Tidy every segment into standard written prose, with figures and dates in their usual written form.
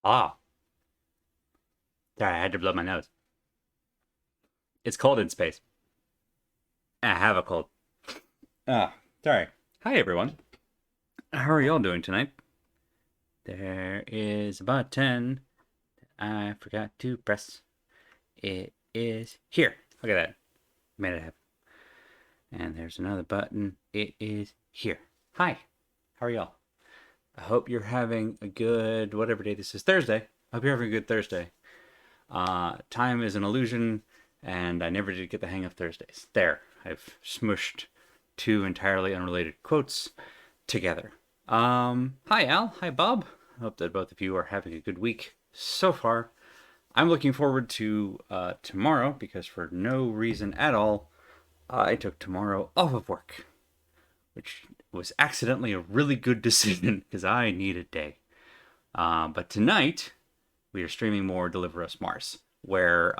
Ah, sorry, I had to blow my nose. It's cold in space. I have a cold. Sorry. Hi, everyone. How are y'all doing tonight? There is a button I forgot to press. It is here. Look at that. Made it happen. And there's another button. It is here. Hi. How are y'all? I hope you're having a good, whatever day this is, Thursday. I hope you're having a good Thursday. Time is an illusion, and I never did get the hang of Thursdays. There, I've smushed two entirely unrelated quotes together. Hi Al, hi Bob. I hope that both of you are having a good week so far. I'm looking forward to tomorrow because for no reason at all, I took tomorrow off of work, which was accidentally a really good decision because I need a day. But tonight, we are streaming more Deliver Us Mars, where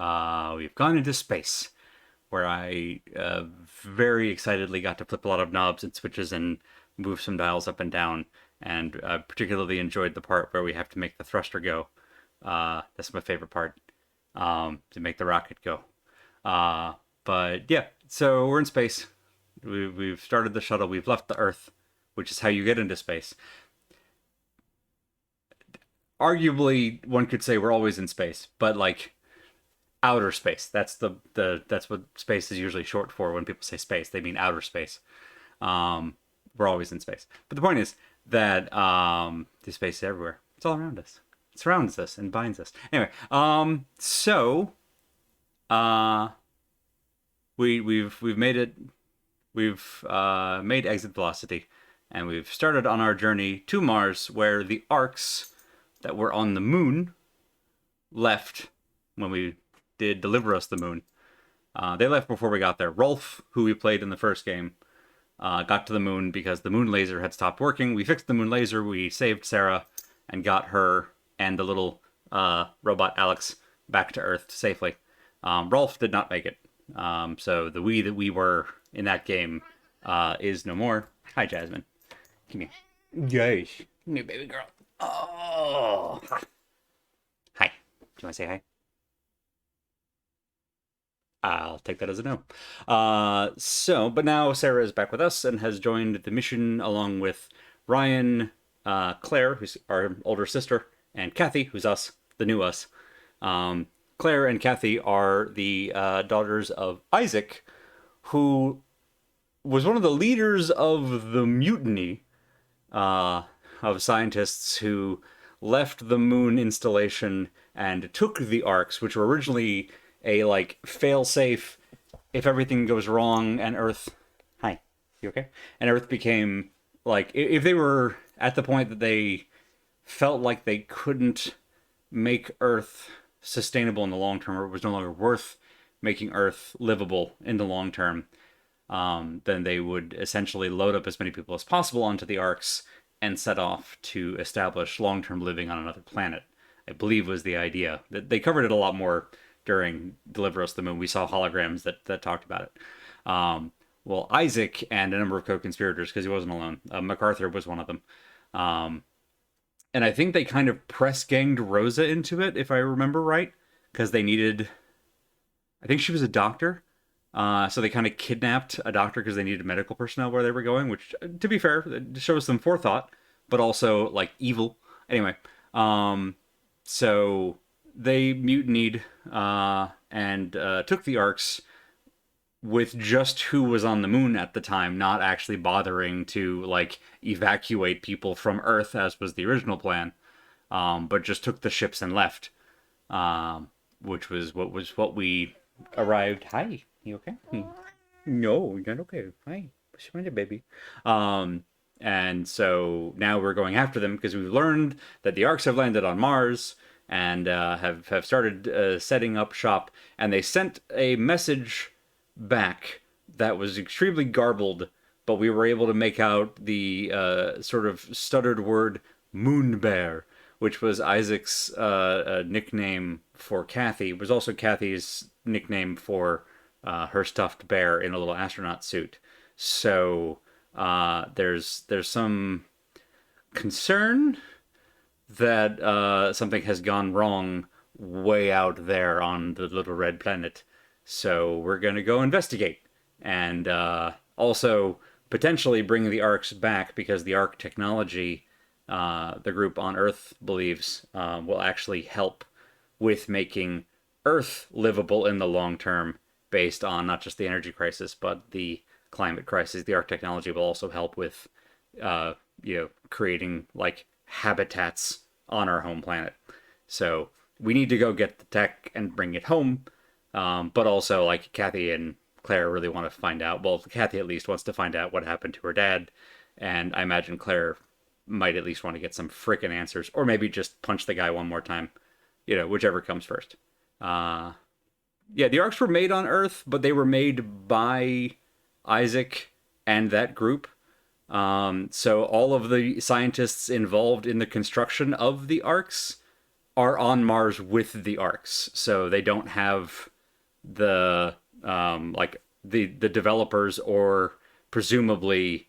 we've gone into space, where I very excitedly got to flip a lot of knobs and switches and move some dials up and down, and particularly enjoyed the part where we have to make the thruster go. That's my favorite part, to make the rocket go. But yeah, so we're in space. We've started the shuttle. We've left the Earth, which is how you get into space. Arguably, one could say we're always in space, but like outer space. That's what space is usually short for when people say space. They mean outer space. We're always in space. But the point is that the space is everywhere. It's all around us. It surrounds us and binds us. Anyway, so uh, we've made it. We've made exit velocity, and we've started on our journey to Mars, where the arcs that were on the moon left when we did Deliver Us the Moon. They left before we got there. Rolf, who we played in the first game, got to the moon because the moon laser had stopped working. We fixed the moon laser. We saved Sarah and got her and the little robot Alex back to Earth safely. Rolf did not make it. So the we that we were in that game is no more. Hi, Jasmine. Come here. Yes. Come here, baby girl. Oh. Hi. Do you want to say hi? I'll take that as a no. But now Sarah is back with us and has joined the mission along with Ryan, Claire, who's our older sister, and Kathy, who's us, the new us. Claire and Kathy are the daughters of Isaac, who was one of the leaders of the mutiny of scientists who left the moon installation and took the arcs, which were originally a like fail-safe if everything goes wrong and Earth. Hi, you okay? And Earth became like if they were at the point that they felt like they couldn't make Earth sustainable in the long term, or it was no longer worth making Earth livable in the long term, then they would essentially load up as many people as possible onto the arcs and set off to establish long-term living on another planet. I believe was the idea. They covered it a lot more during Deliver Us the Moon. We saw holograms that talked about it. Well, Isaac and a number of co-conspirators, because he wasn't alone. MacArthur was one of them. And I think they kind of press ganged Rosa into it, if I remember right, because they needed. I think she was a doctor, so they kind of kidnapped a doctor because they needed medical personnel where they were going. Which, to be fair, shows some forethought, but also like evil. Anyway, so they mutinied and took the arcs with just who was on the moon at the time, not actually bothering to like evacuate people from Earth as was the original plan, but just took the ships and left, which was what we arrived. Hi, you okay? No, you're not okay. Hi, what's your baby? And so now we're going after them because we've learned that the arcs have landed on Mars and have started setting up shop, and they sent a message back that was extremely garbled, but we were able to make out the sort of stuttered word moon bear, which was Isaac's nickname for Kathy. It was also Kathy's nickname for her stuffed bear in a little astronaut suit. So there's some concern that something has gone wrong way out there on the little red planet. So we're gonna go investigate and also potentially bring the Arks back because the Ark technology, the group on Earth believes, will actually help with making Earth livable in the long term, based on not just the energy crisis but the climate crisis. The Ark technology will also help with, uh, creating like habitats on our home planet. So we need to go get the tech and bring it home. But also, like, Kathy and Claire really want to find out. Well, Kathy at least wants to find out what happened to her dad, and I imagine Claire might at least want to get some freaking answers, or maybe just punch the guy one more time. Whichever comes first. Uh, yeah, the arcs were made on Earth, but they were made by Isaac and that group. So all of the scientists involved in the construction of the arcs are on Mars with the arcs, so they don't have the like the developers or presumably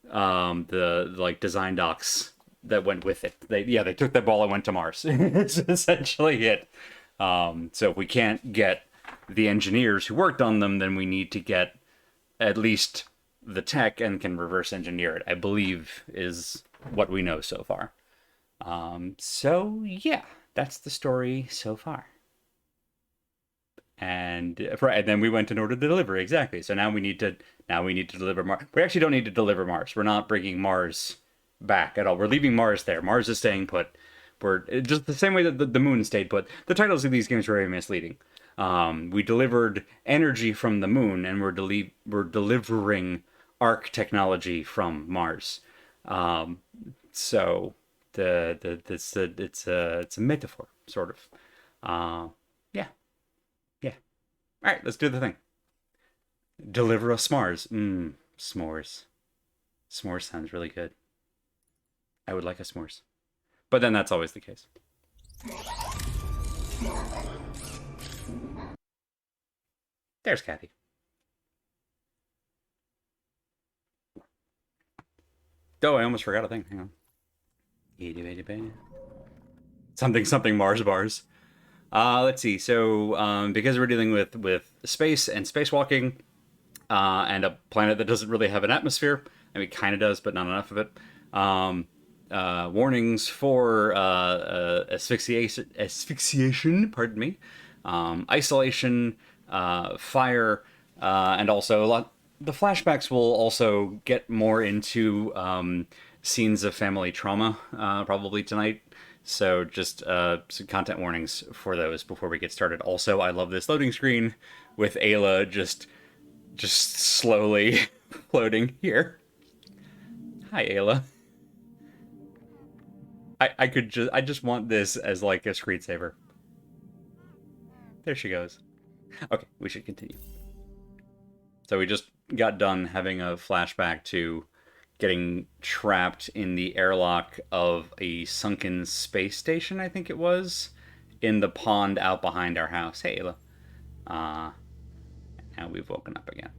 the like design docs that went with it. They took that ball and went to Mars. It's essentially it. So if we can't get the engineers who worked on them, then we need to get at least the tech and can reverse engineer it, I believe, is what we know so far. So yeah, that's the story so far. And then we went in order to deliver, exactly. So now we need to deliver Mars. We actually don't need to deliver Mars. We're not bringing Mars back at all. We're leaving Mars there. Mars is staying put. We're just the same way that the moon stayed put. The titles of these games are very misleading. We delivered energy from the moon, and we're delivering Ark technology from Mars. So it's a metaphor, sort of. Yeah. All right, let's do the thing. Deliver us Mars. S'mores. S'mores sounds really good. I would like a s'mores. But then that's always the case. There's Kathy. Oh, I almost forgot a thing. Hang on. Something Mars bars. Let's see. So, because we're dealing with space and spacewalking, and a planet that doesn't really have an atmosphere, I mean, it kind of does, but not enough of it. Warnings for asphyxiation. Pardon me. Isolation, fire, and also a lot. The flashbacks will also get more into scenes of family trauma, probably tonight. So just some content warnings for those before we get started. Also, I love this loading screen with Ayla just slowly floating here. Hi, Ayla. I just want this as like a screensaver. There she goes. Okay, we should continue. So we just got done having a flashback to getting trapped in the airlock of a sunken space station, I think it was, in the pond out behind our house. Hey, Ayla. Now we've woken up again.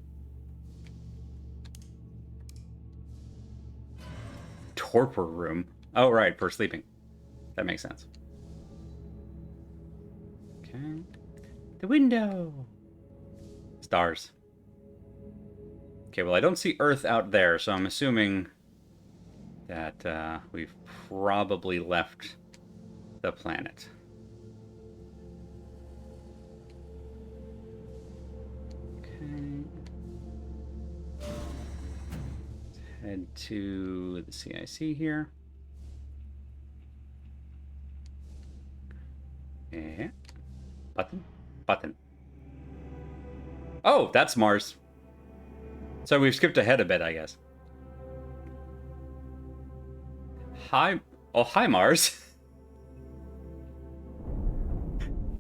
Torpor room. Oh, right, for sleeping. That makes sense. Okay. The window. Stars. Okay, well, I don't see Earth out there, so I'm assuming that we've probably left the planet. Okay. Let's head to the CIC here. Yeah. Button. Oh, that's Mars. So we've skipped ahead a bit, I guess. Hi. Oh, hi, Mars.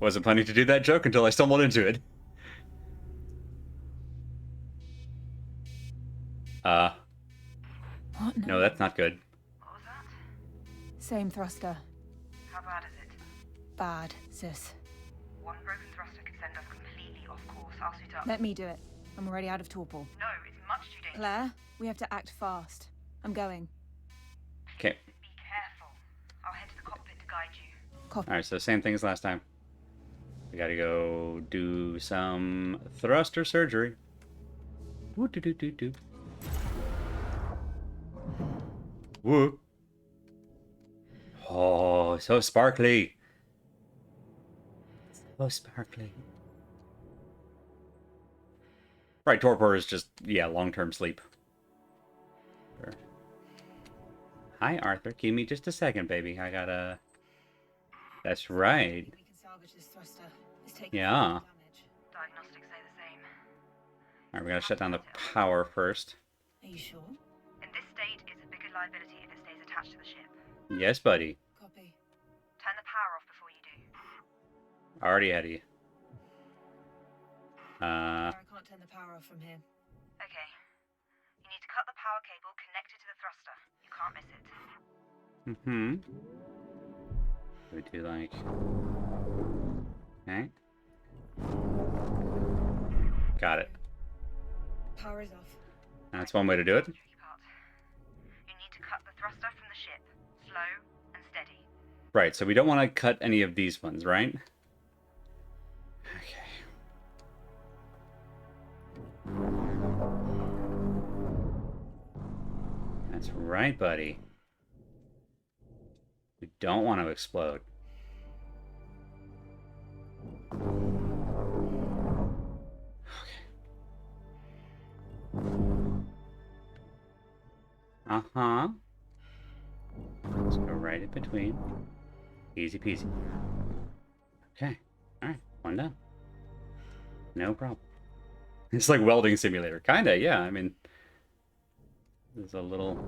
Wasn't planning to do that joke until I stumbled into it. What now? No, that's not good. What was that? Same thruster. How bad is it? Bad, sis. One broken thruster could send us completely off course. I'll suit up. Let me do it. I'm already out of torpor. No, it's much too dangerous. Claire, we have to act fast. I'm going. Okay. Be careful. I'll head to the cockpit Copy. Alright, so same thing as last time. We gotta go do some thruster surgery. Woo doo doo doo doo. Woo. Oh, so sparkly. So sparkly. Right, torpor is just, yeah, long-term sleep. Sure. Hi, Arthur. Give me just a second, baby. I gotta... That's right. We can salvage this thruster. It's taking Yeah. damage. Diagnostics say the same. Alright, we gotta shut down the power first. Are you sure? In this state, it's a bigger liability if it stays attached to the ship. Yes, buddy. Copy. Turn the power off before you do. Already ahead of you. I can't turn the power off from here. Okay. You need to cut the power cable connected to the thruster. You can't miss it. Mm-hmm. We do like... Okay. Got it. Power is off. That's one way to do it. Tricky part. You need to cut the thruster from the ship. Slow and steady. Right, so we don't want to cut any of these ones, right? Okay. That's right, buddy. We don't want to explode. Uh-huh. Let's go right in between. Easy peasy. Okay. Alright. One down. No problem. It's like welding simulator. Kinda, yeah. I mean... There's a little...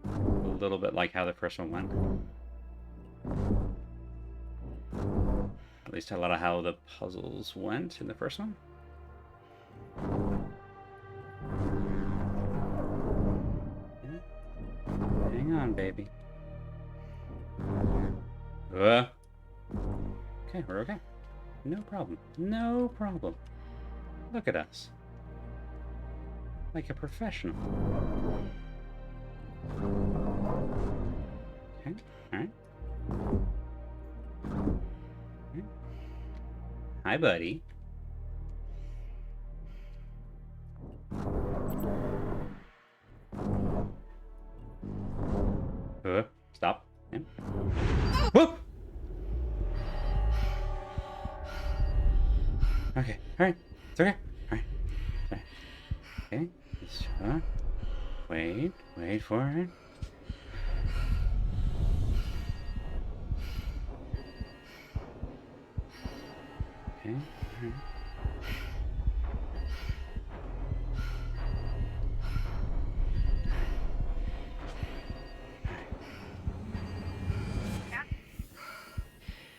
a little bit like how the first one went. At least a lot of how the puzzles went in the first one. Hang on, baby. Okay, we're okay. No problem. No problem. Look at us. Like a professional. Okay, alright. Hi, buddy. Stop. Yeah. Whoop! Okay, alright. It's okay. Alright. Okay. Sure. Wait for it. Okay. Alright.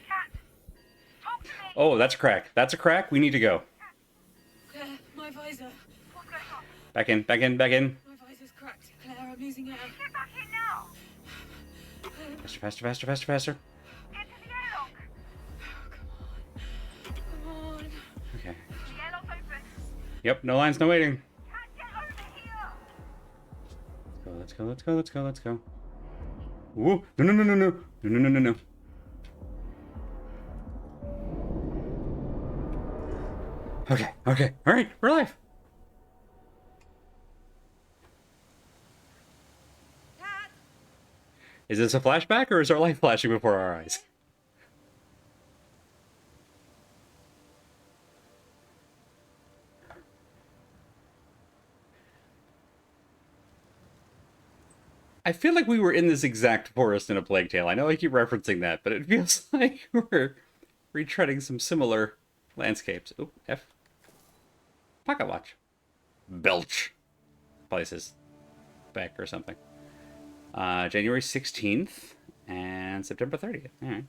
Cat! Talk to me! Oh, that's a crack. That's a crack. We need to go. Claire, my visor. What's going on? Back in, back in, back in. My visor's cracked. Claire, I'm losing air. Get back in now! Faster, faster, faster, faster, faster. Get to the airlock! Come on. Okay. The airlock's open! Yep, no lines, no waiting. Cat, get over here! Let's go, let's go, let's go, let's go. Whoa! No, no, no, no, no. No, no, no, no, no. Okay, okay. Alright, we're alive. Cat! Is this a flashback or is our light flashing before our eyes? I feel like we were in this exact forest in A Plague Tale. I know I keep referencing that, but it feels like we're retreading some similar landscapes. Oh, F. Pocket watch. Belch. Places. Back or something. January 16th and September 30th. Alright.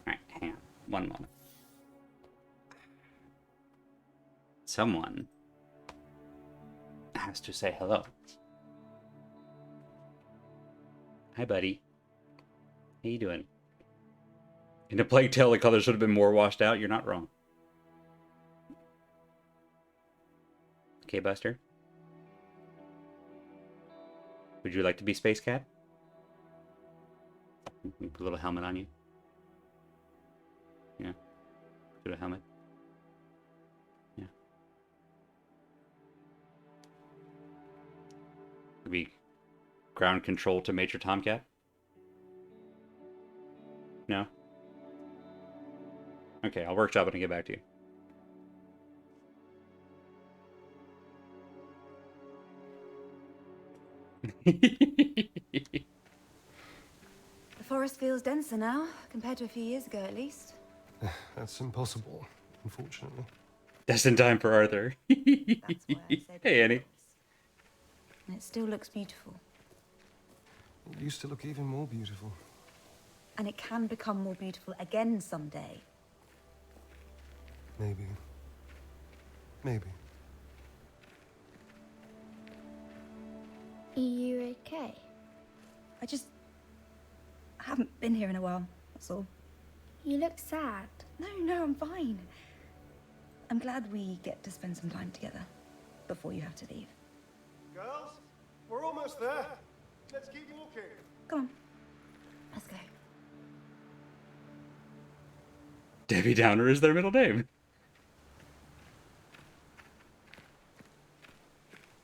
Alright, hang on. One moment. Someone has to say hello. Hi, buddy. How you doing? In A Plague Tale, the color should have been more washed out. You're not wrong. Okay, Buster. Would you like to be Space Cat? We put a little helmet on you. Yeah. Put a helmet. Yeah. Maybe ground control to Major Tomcat? No? Okay, I'll workshop it and get back to you. The forest feels denser now, compared to a few years ago at least. That's impossible, unfortunately. Just in time for Arthur. That's why I said Hey, Annie. it was. And it still looks beautiful. It used to look even more beautiful. And it can become more beautiful again someday. Maybe. Maybe. Are you okay? I haven't been here in a while, that's all. You look sad. No, I'm fine. I'm glad we get to spend some time together before you have to leave. Girls, we're almost there. Let's keep walking. Come on, let's go. Debbie Downer is their middle name.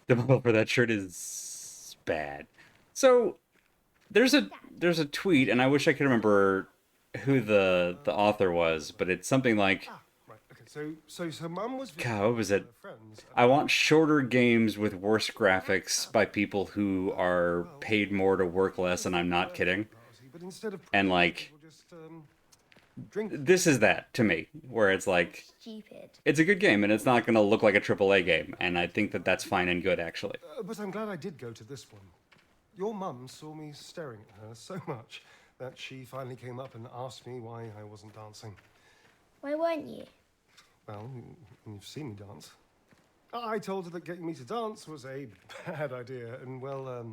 The model for that shirt is bad. So there's a tweet, and I wish I could remember who the author was, but it's something like, Right. Okay. So Mum was. God, what was it? Friends. I want shorter games with worse graphics by people who are paid more to work less, and I'm not kidding. But instead of And like, we'll just drink. this is that to me, where it's like, Stupid. it's a good game, and it's not going to look like a AAA game, and I think that that's fine and good, actually. But I'm glad I did go to this one. Your mum saw me staring at her so much that she finally came up and asked me why I wasn't dancing. Why weren't you? Well, you've seen me dance. I told her that getting me to dance was a bad idea, and well,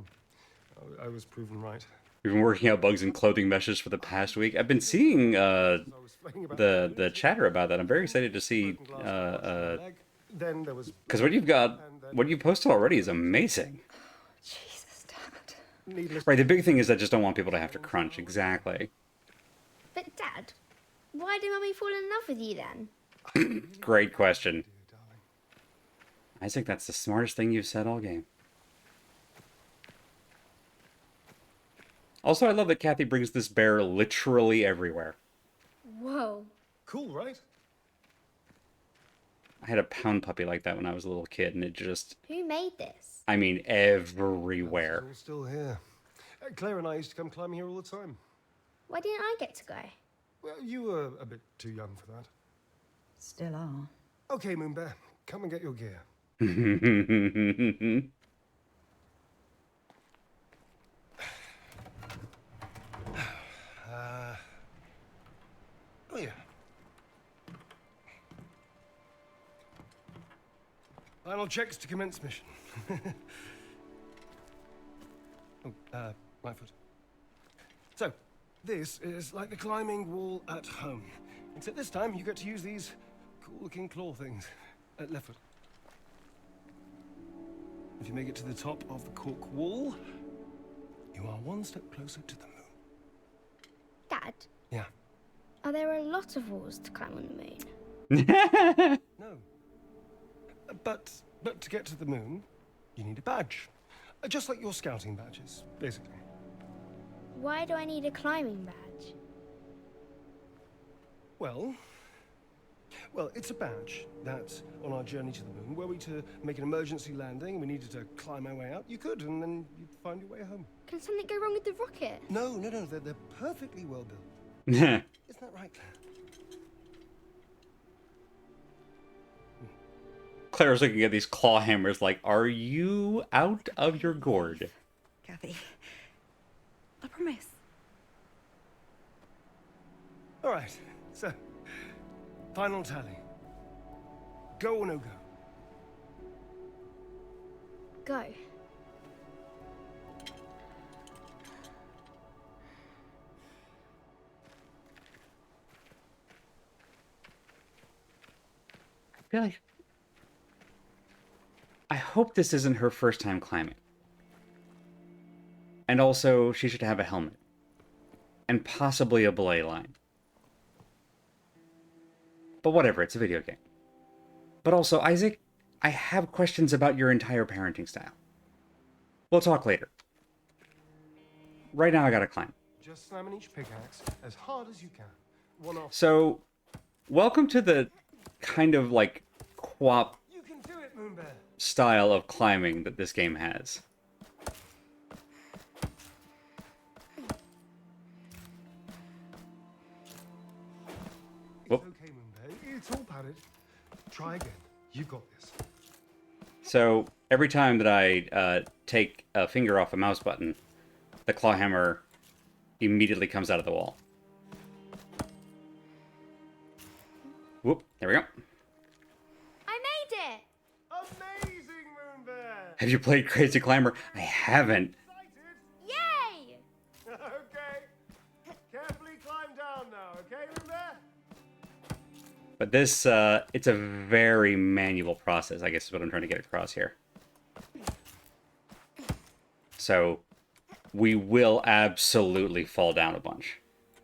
I was proven right. We've been working out bugs in clothing meshes for the past week. I've been seeing I was playing about the chatter about that. I'm very excited to see broken glass on my leg. Then there was because what you've posted already is amazing. Jesus, Dad. needless. Right, the big thing is I just don't want people to have to crunch. Exactly. But Dad, why did Mummy fall in love with you then? Great question. Dear darling. I think that's the smartest thing you've said all game. Also, I love that Kathy brings this bear literally everywhere. Whoa. Cool, right? I had a pound puppy like that when I was a little kid, and it just, Who made this? I mean, everywhere. It's all still here. Claire and I used to come climbing here all the time. Why didn't I get to go? Well, you were a bit too young for that. Still are. Okay, Moonbear, come and get your gear. Oh yeah. Final checks to commence mission. Right foot. So, this is like the climbing wall at home. Except this time you get to use these cool-looking claw things. Left foot. If you make it to the top of the cork wall, you are one step closer to the moon. Dad, Yeah. are there a lot of walls to climb on the moon? No. But to get to the moon, you need a badge. Just like your scouting badges, basically. Why do I need a climbing badge? Well, it's a badge that on our journey to the moon, were we to make an emergency landing and we needed to climb our way out, you could, and then you'd find your way home. Can something go wrong with the rocket? No, they're perfectly well built. Isn't that right, Claire? Claire's looking at these claw hammers like, are you out of your gourd? Kathy, I promise. All right, so, final tally. Go or no go? Go. I feel like, I hope this isn't her first time climbing. And also, she should have a helmet. and possibly a belay line. But whatever, it's a video game. But also, Isaac, I have questions about your entire parenting style. We'll talk later. Right now, I gotta climb. Just slamming each pickaxe as hard as you can. One off. So, welcome to the kind of like quap You can do it, Moonbear. style of climbing that this game has. Whoop. It's okay, Moonbear. It's all padded. Try again. You got this. So every time that I take a finger off a mouse button, the claw hammer immediately comes out of the wall. Whoop, there we go. I made it! Amazing, Moonbear. Have you played Crazy Climber? I haven't. Excited? Yay! Okay. Carefully climb down now, okay, Moonbear? But this, it's a very manual process, I guess is what I'm trying to get across here. So, we will absolutely fall down a bunch.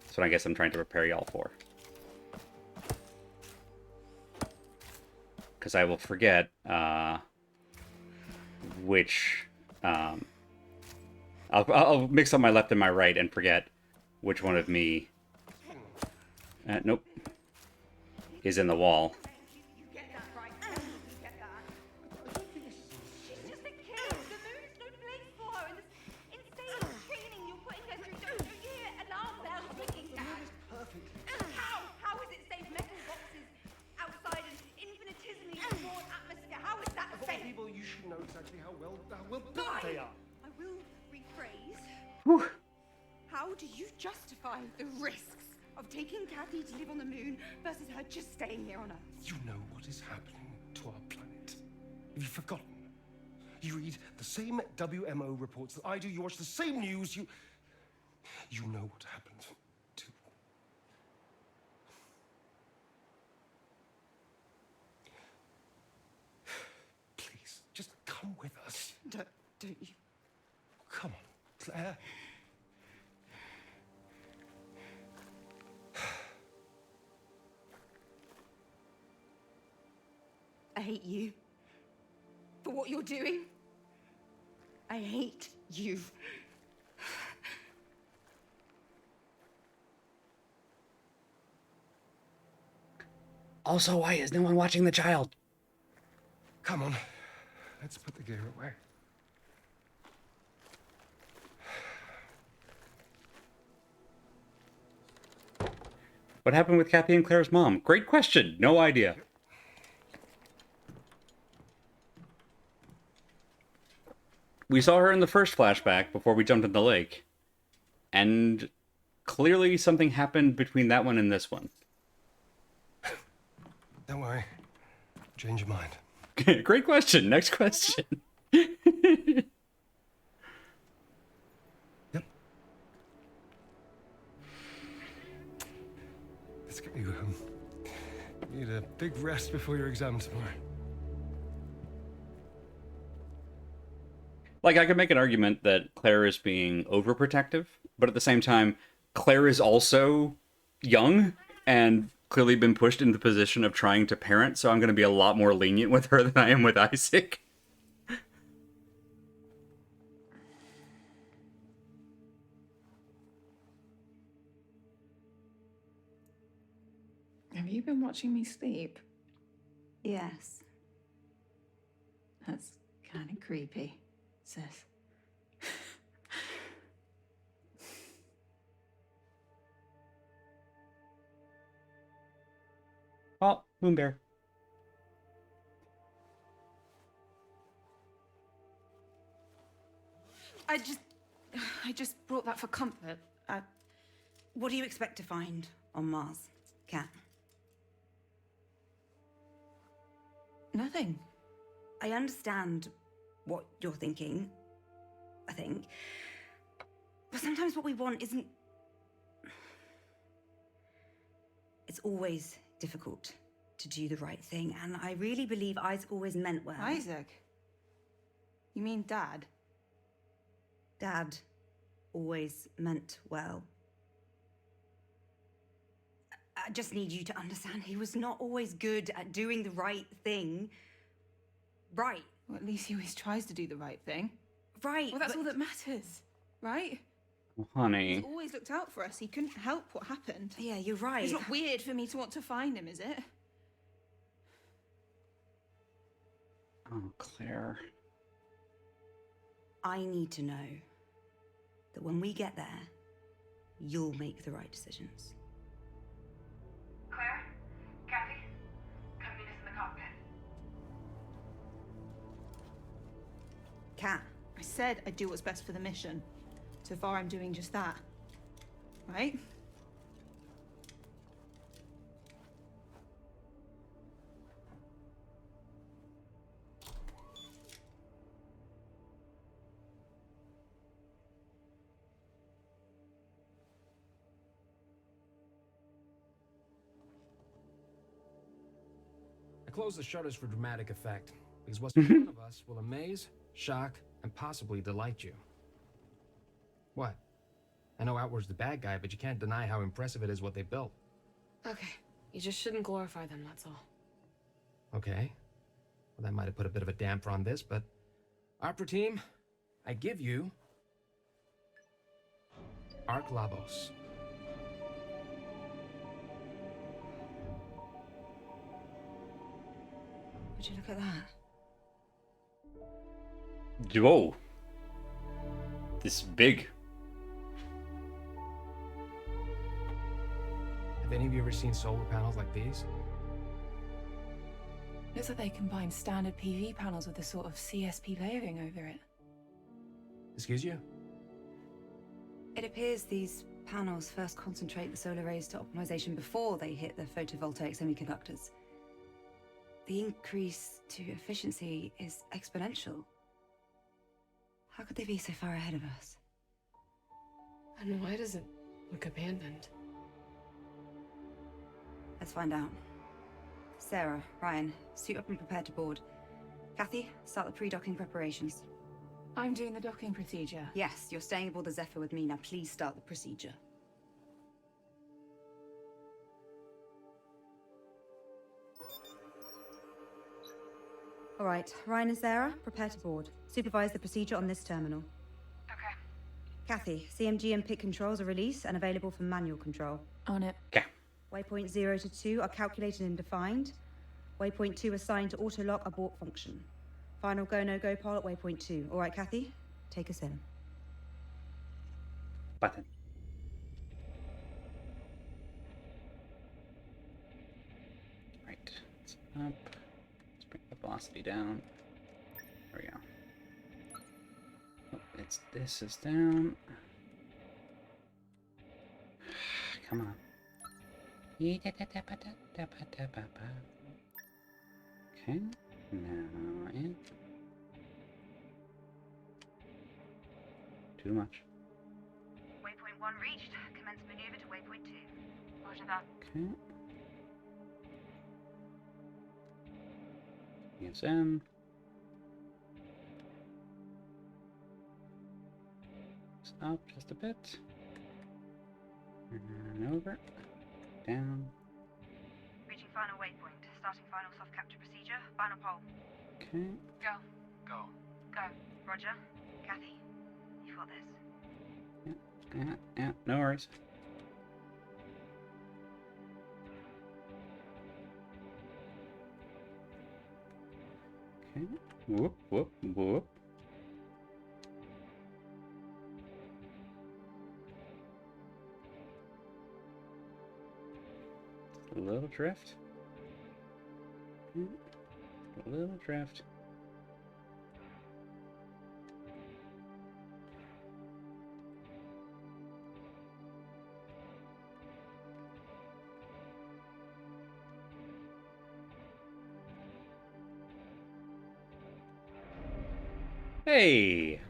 That's what I guess I'm trying to prepare y'all for. Because I will forget, which, I'll mix up my left and my right and forget which one of me, nope, is in the wall. You get that right. You get that. She's just a kid. The moon's no place for her. And this insane training you're putting her through. Don't you hear alarm bells ringing, Dad? How is it safe? Metal boxes outside an infinitesimally broad atmosphere. How is that Of all safe? people, you should know exactly how well built they are. I will rephrase. Whew. How do you justify the risks of taking Kathy to live on the moon versus her just staying here on Earth? You know what is happening to our planet. Have you forgotten? You read the same WMO reports that I do. You watch the same news. You know what happened to... Please, just come with us. Don't you? Come on, Claire. I hate you for what you're doing. I hate you. Also, why is no one watching the child? Come on, let's put the gear away. What happened with Kathy and Claire's mom? Great question. No idea. We saw her in the first flashback before we jumped in the lake. And clearly something happened between that one and this one. Don't worry. Change your mind. Great question. Next question. Yep. Let's get you home. You need a big rest before your exam tomorrow. Like, I could make an argument that Claire is being overprotective, but at the same time, Claire is also young and clearly been pushed into the position of trying to parent, so I'm going to be a lot more lenient with her than I am with Isaac. Have you been watching me sleep? Yes. That's kind of creepy, sis. Oh, Moonbear. I just brought that for comfort. What do you expect to find on Mars, Kat? Nothing. I understand what you're thinking, I think. But sometimes what we want isn't... It's always difficult to do the right thing, and I really believe Isaac always meant well. Isaac? You mean Dad? Dad always meant well. I just need you to understand he was not always good at doing the right thing. Right. Well, at least he always tries to do the right thing. Right. Well, that's but- all that matters, right? Well, honey. He's always looked out for us. He couldn't help what happened. Yeah, you're right. It's not weird for me to want to find him, is it? Oh, Claire. I need to know that when we get there, you'll make the right decisions. Claire? Kathy? Come meet us in the cockpit. Kat, I said I'd do what's best for the mission. So far, I'm doing just that. Right? I close the shutters for dramatic effect, because what's in front of us will amaze, shock, and possibly delight you. What? I know Outward's the bad guy, but you can't deny how impressive it is what they built. Okay, you just shouldn't glorify them, that's all. Okay. Well, that might have put a bit of a damper on this, but... Opera team, I give you... Ark Labos. would you look at that? Whoa. This is big. Have any of you ever seen solar panels like these? Looks like they combine standard PV panels with a sort of CSP layering over it. Excuse you? It appears these panels first concentrate the solar rays to optimization before they hit the photovoltaic semiconductors. The increase to efficiency is exponential. How could they be so far ahead of us? And why does it look abandoned? Let's find out. Sarah, Ryan, suit up and prepare to board. Kathy, start the pre-docking preparations. I'm doing the docking procedure. Yes, you're staying aboard the Zephyr with me. Now please start the procedure. All right, Ryan and Sarah, prepare to board. Supervise the procedure on this terminal. Okay. Kathy, CMG and PIC controls are released and available for manual control. On it. Okay. Waypoint 0 to 2 are calculated and defined. Waypoint 2 assigned to auto-lock abort function. Final go, no-go poll at waypoint 2. All right, Kathy, take us in. Button. Right. It's up. Let's bring the velocity down. There we go. Oh, this is down. Come on. Okay. Now in. Too much. Waypoint 1 reached. Commence maneuver to waypoint 2. Roger that. Okay. ESM. Up just a bit. And over. Down. Reaching final waypoint. Starting final soft capture procedure. Final pole. Okay. Go. Go. Go. Roger. Kathy, you've got this. Yeah, no worries. Okay. Whoop, whoop, whoop. A little drift. A little drift. Hey!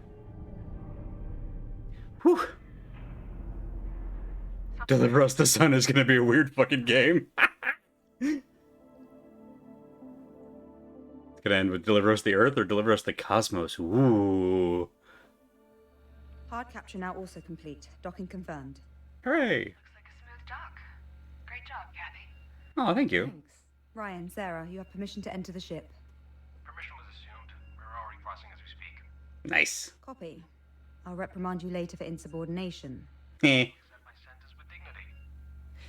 Whew! Deliver Us the Sun is gonna be a weird fucking game. It's gonna end with Deliver Us the Earth or Deliver Us the Cosmos. Ooh. Hard capture now also complete. Docking confirmed. Hooray! Looks like a smooth dock. Great job, Kathy. Oh, thank you. Thanks. Ryan, Sarah, you have permission to enter the ship. Permission was assumed. We're already crossing as we speak. Nice. Copy. I'll reprimand you later for insubordination. Eh.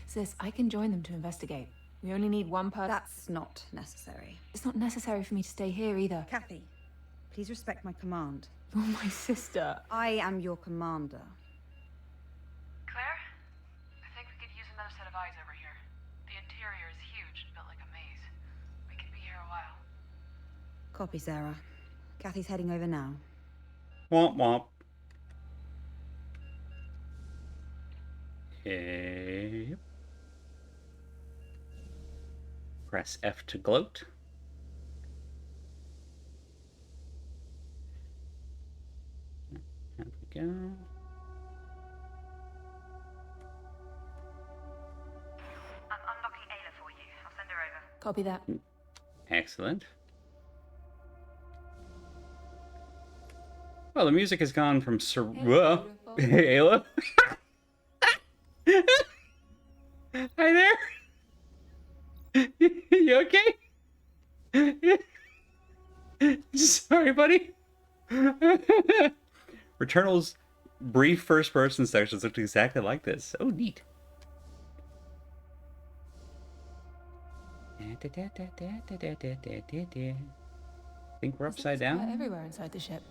Sis, I can join them to investigate. We only need one person. That's not necessary. It's not necessary for me to stay here either. Kathy, please respect my command. You're my sister. I am your commander. Claire? I think we could use another set of eyes over here. The interior is huge and built like a maze. We could be here a while. Copy, Sarah. Kathy's heading over now. Womp womp. Okay. Press F to gloat. There we go. I'm unlocking Ayla for you. I'll send her over. Copy that. Excellent. Well, the music has gone from Whoa. Ayla? Hi there. You okay? Sorry, buddy. Returnal's brief first-person sections looked exactly like this. Oh, neat. I think we're upside down. Everywhere inside the ship.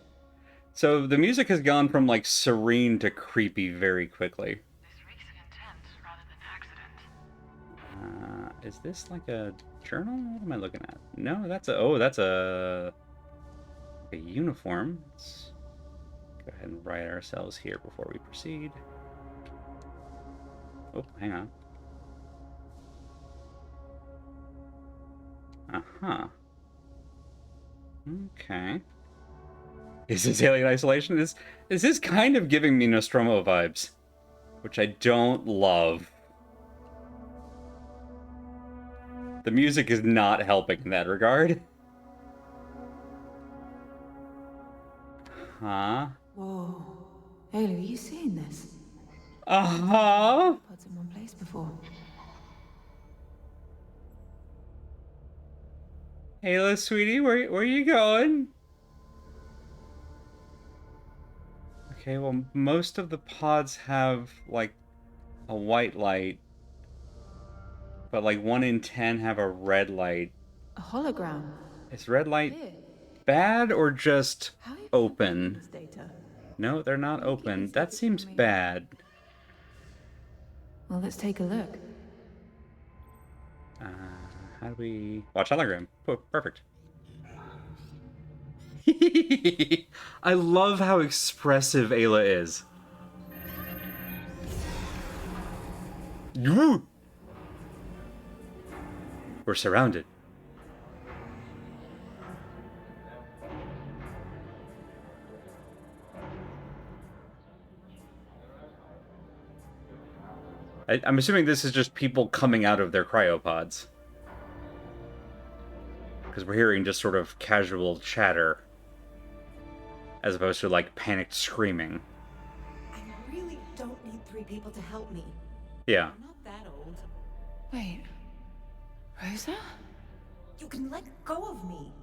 So the music has gone from like serene to creepy very quickly. This reeks of intent rather than accident. Is this like a journal? What am I looking at? No, that's a uniform. Let's go ahead and write ourselves here before we proceed. Oh, hang on. Uh-huh. Okay. Is this Alien Isolation? This is kind of giving me Nostromo vibes, which I don't love. The music is not helping in that regard. Huh? Whoa. Ayla, are you seeing this? Uh-huh. Pods in one place before. Ayla, sweetie, where are you going? Okay, well, most of the pods have, like, a white light. But, like, 1 in 10 have a red light. A hologram. Is red light Here. bad or just How are you open? this data? No, they're not open. That seems bad. Well, let's take a look. How do we... Watch hologram. Oh, perfect. I love how expressive Ayla is. Woo! We're surrounded. I'm assuming this is just people coming out of their cryopods. Because we're hearing just sort of casual chatter. As opposed to, like, panicked screaming. I really don't need 3 people to help me. Yeah. I'm not that old. Wait. Rosa? You can let go of me.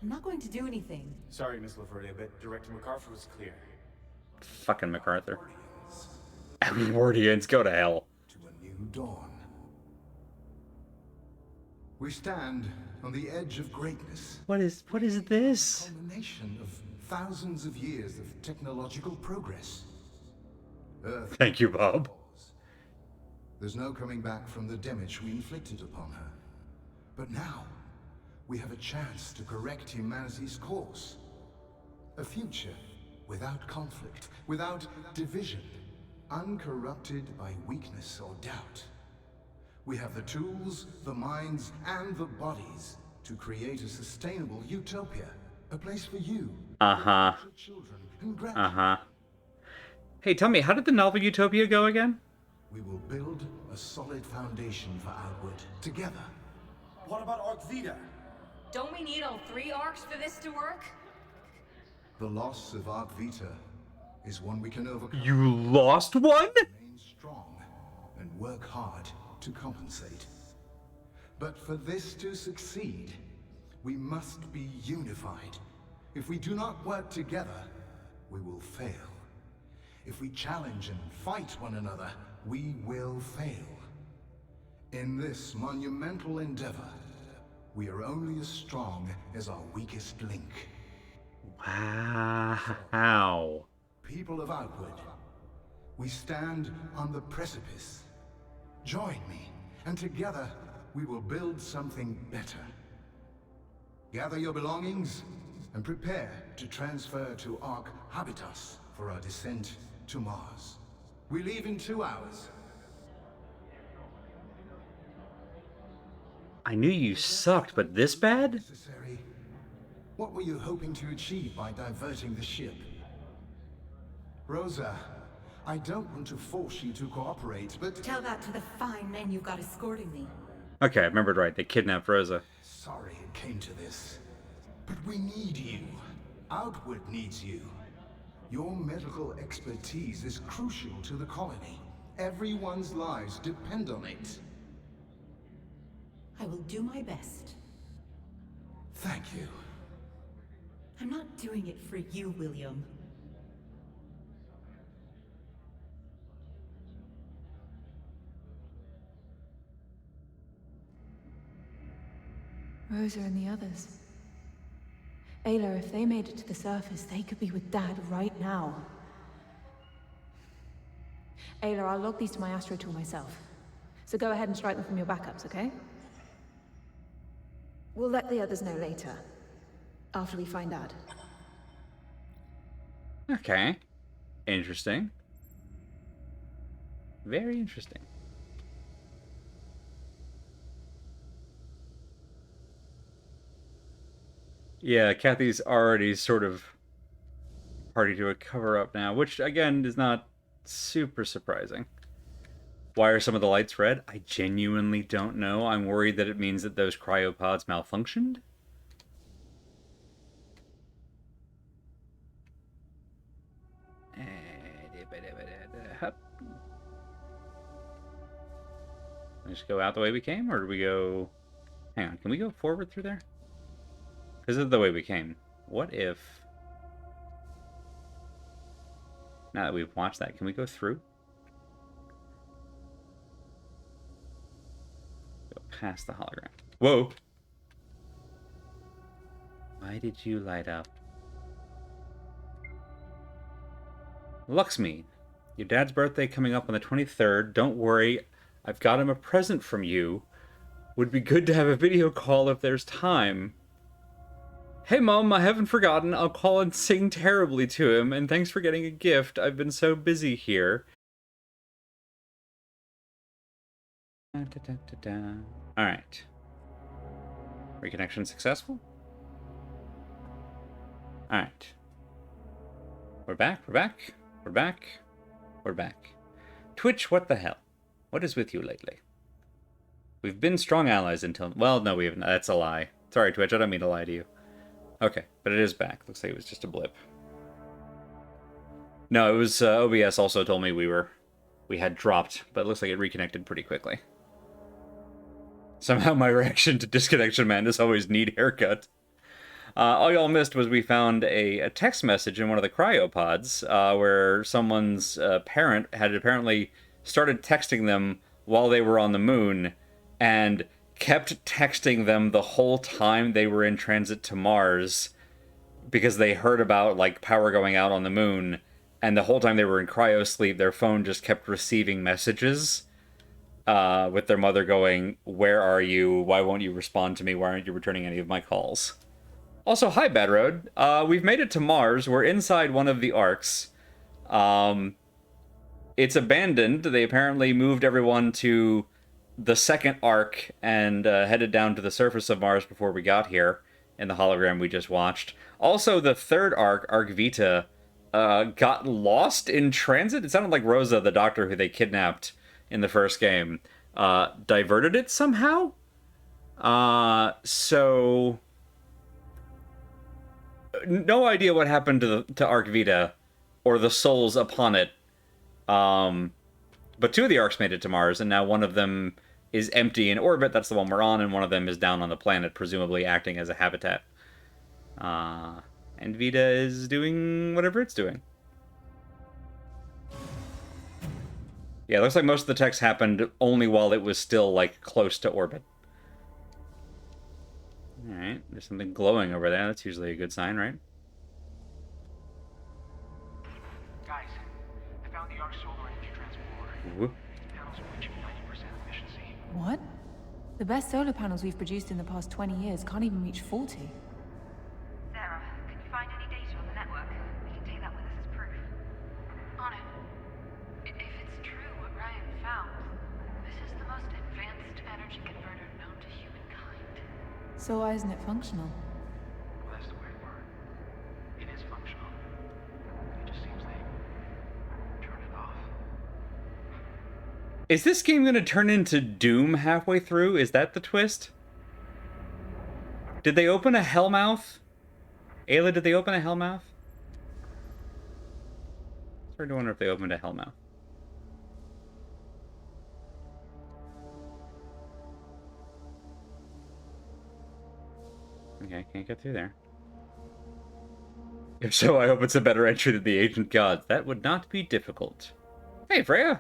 I'm not going to do anything. Sorry, Miss LaVerdia, but Director MacArthur was clear. Fucking MacArthur. Edwardians, go to hell. To a new dawn. We stand on the edge of greatness. What is this? Culmination of thousands of years of technological progress. Earth. Thank you, Bob. There's no coming back from the damage we inflicted upon her. But now, we have a chance to correct humanity's course. A future without conflict, without division, uncorrupted by weakness or doubt. We have the tools, the minds, and the bodies to create a sustainable utopia. A place for you, Uh-huh. children, and grandchildren. Uh-huh. Hey, tell me, how did the novel Utopia go again? We will build a solid foundation for Outward together. What about Arc Vita? Don't we need all 3 arcs for this to work? The loss of Arc Vita is one we can overcome. You lost one? Remain strong and work hard to compensate. But for this to succeed, we must be unified. If we do not work together, we will fail. If we challenge and fight one another, we will fail. In this monumental endeavor, we are only as strong as our weakest link. Wow. People of Outward, we stand on the precipice. Join me, and together we will build something better. Gather your belongings and prepare to transfer to Ark Habitas for our descent to Mars. We leave in 2 hours. I knew you sucked, but this bad? Necessary. What were you hoping to achieve by diverting the ship? Rosa, I don't want to force you to cooperate, but... Tell that to the fine men you've got escorting me. Okay, I remembered right. They kidnapped Rosa. Sorry it came to this. But we need you. Outward needs you. Your medical expertise is crucial to the colony. Everyone's lives depend on it. I will do my best. Thank you. I'm not doing it for you, William. Rosa and the others. Ayla, if they made it to the surface, they could be with Dad right now. Ayla, I'll log these to my Astro tool myself. So go ahead and strike them from your backups, okay? We'll let the others know later. After we find Dad. Okay. Interesting. Very interesting. Yeah, Kathy's already sort of party to a cover-up now, which, again, is not super surprising. Why are some of the lights red? I genuinely don't know. I'm worried that it means that those cryopods malfunctioned. Just go out the way we came, or do we go... Hang on, can we go forward through there? This is the way we came. What if... Now that we've watched that, can we go through? Go past the hologram. Whoa! Why did you light up? Luxme, your dad's birthday coming up on the 23rd. Don't worry, I've got him a present from you. Would be good to have a video call if there's time. Hey Mom, I haven't forgotten. I'll call and sing terribly to him, and thanks for getting a gift. I've been so busy here. Alright. Reconnection successful? Alright. We're back, we're back, we're back, we're back. Twitch, what the hell? What is with you lately? We've been strong allies until... Well, no, we haven't. That's a lie. Sorry, Twitch, I don't mean to lie to you. Okay, but it is back. Looks like it was just a blip. No, it was OBS also told me we had dropped, but it looks like it reconnected pretty quickly. Somehow my reaction to Disconnection Man is always need haircut. All y'all missed was we found a text message in one of the cryopods where someone's parent had apparently started texting them while they were on the moon and kept texting them the whole time they were in transit to Mars because they heard about, like, power going out on the moon, and the whole time they were in cryosleep, their phone just kept receiving messages with their mother going, "Where are you? Why won't you respond to me? Why aren't you returning any of my calls?" Also, hi, Bad Road. We've made it to Mars. We're inside one of the arcs. It's abandoned. They apparently moved everyone to the second arc and headed down to the surface of Mars before we got here in the hologram we just watched. Also, the third arc, Arc Vita, got lost in transit. It sounded like Rosa, the doctor who they kidnapped in the first game, diverted it somehow. So no idea what happened to Arc Vita or the souls upon it. But two of the arcs made it to Mars, and now one of them is empty in orbit. That's the one we're on, and one of them is down on the planet, presumably acting as a habitat. And Vita is doing whatever it's doing. Yeah, it looks like most of the text happened only while it was still, like, close to orbit. Alright, there's something glowing over there. That's usually a good sign, right? Guys, I found the Arc Solar Energy Transformer. Whoop. Panels are reaching 90% efficiency. What? The best solar panels we've produced in the past 20 years can't even reach 40. Sarah, can you find any data on the network? We can take that with us as proof. On it. If it's true what Ryan found, this is the most advanced energy converter known to humankind. So why isn't it functional? Well, that's the weird part. It is functional. It just seems they turned it off. Is this game going to turn into Doom halfway through? Is that the twist? Did they open a Hellmouth? Ayla, did they open a Hellmouth? Started to wonder if they opened a Hellmouth. Okay, can't get through there. If so, I hope it's a better entry than the Ancient Gods. That would not be difficult. Hey, Freya!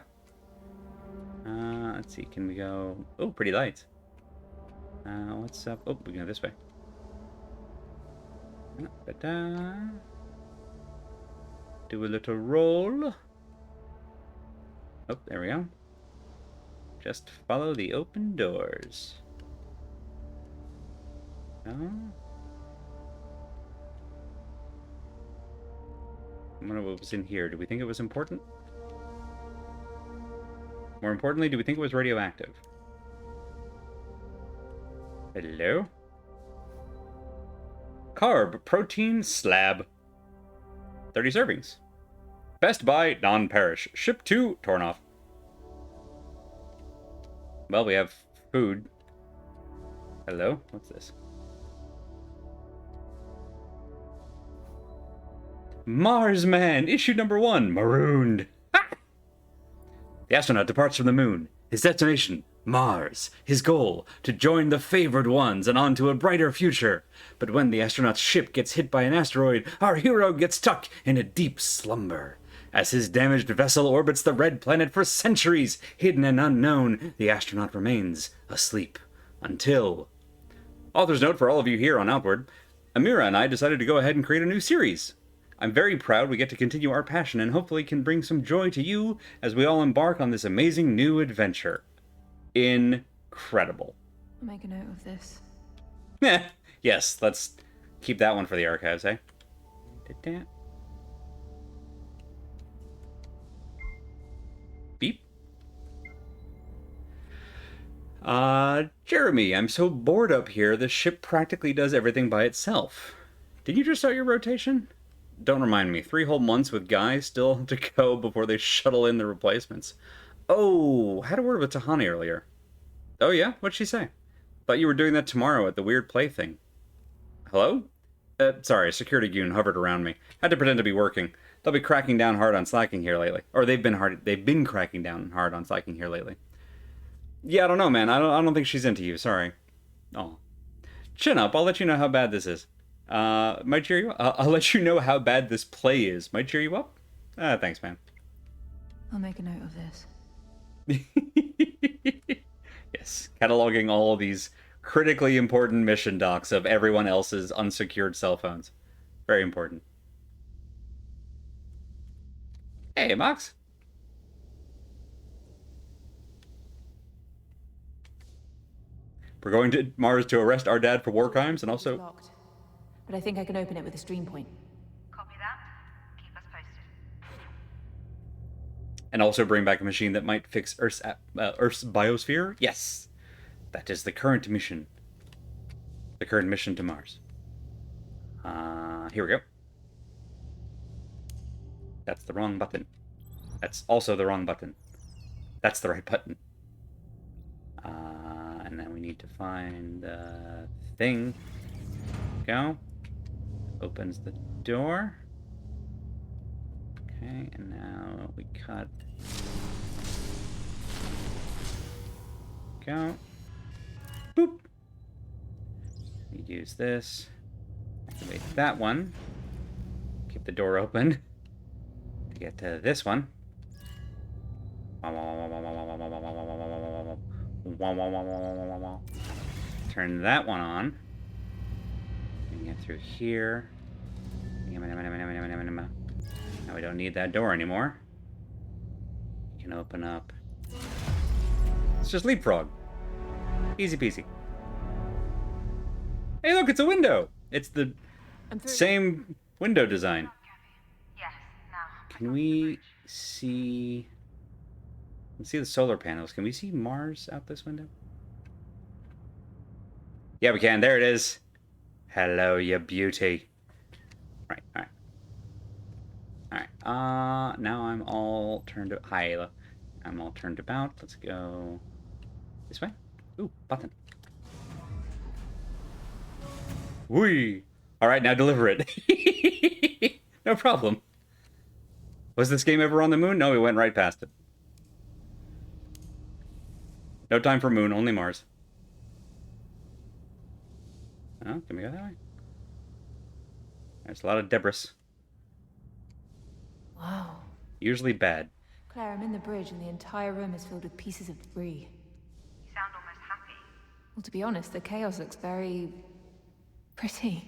Let's see, can we go... Oh, pretty lights. What's up? Oh, we can go this way. Do a little roll. Oh, there we go. Just follow the open doors. No? I wonder what was in here. Do we think it was important? More importantly, do we think it was radioactive? Hello? Carb protein slab. 30 servings. Best buy, non-perish. Ship to, torn off. Well, we have food. Hello? What's this? Mars Man, issue number 1, marooned. Ha! The astronaut departs from the moon. His destination, Mars. His goal, to join the favored ones and on to a brighter future. But when the astronaut's ship gets hit by an asteroid, our hero gets stuck in a deep slumber. As his damaged vessel orbits the red planet for centuries, hidden and unknown, the astronaut remains asleep. Until... Author's note for all of you here on Outward. Amira and I decided to go ahead and create a new series. I'm very proud we get to continue our passion and hopefully can bring some joy to you as we all embark on this amazing new adventure. Incredible. I'll make a note of this. Yes, let's keep that one for the archives, eh? Beep. Jeremy, I'm so bored up here, the ship practically does everything by itself. Did you just start your rotation? Don't remind me. 3 whole months with Guy still to go before they shuttle in the replacements. Oh, had a word with Tahani earlier. Oh yeah? What'd she say? Thought you were doing that tomorrow at the weird play thing. Hello? Sorry, a security goon hovered around me. Had to pretend to be working. They'll be cracking down hard on slacking here lately. Or they've been cracking down hard on slacking here lately. Yeah, I don't know, man. I don't think she's into you. Sorry. Oh. Chin up. I'll let you know how bad this is. Might cheer you up. I'll let you know how bad this play is. Might cheer you up? Thanks, man. I'll make a note of this. Yes, cataloging all these critically important mission docs of everyone else's unsecured cell phones. Very important. Hey, Mox. We're going to Mars to arrest our dad for war crimes and also... It's locked, but I think I can open it with a stream point. Copy that. Keep us posted. And also bring back a machine that might fix Earth's biosphere? Yes. That is the current mission. The current mission to Mars. Here we go. That's the wrong button. That's also the wrong button. That's the right button. And then we need to find the thing. Go. Opens the door. Okay, and now we cut. go. Boop. We use this. Activate that one. Keep the door open. To get to this one. Turn that one on. We can get through here. Now we don't need that door anymore. You can open up. It's just leapfrog. Easy peasy. Hey, look, it's a window. It's the same window design. Can we see... Let's see the solar panels. Can we see Mars out this window? Yeah, we can. There it is. Hello, you beauty. Right, alright. Alright, now I'm all turned... Hi, Ayla. I'm all turned about. Let's go this way. Ooh, button. Whee! Alright, now deliver it. No problem. Was this game ever on the moon? No, we went right past it. No time for moon, only Mars. Oh, can we go that way? There's a lot of debris. Wow. Usually bad. Claire, I'm in the bridge and the entire room is filled with pieces of debris. You sound almost happy. Well, to be honest, the chaos looks very... pretty.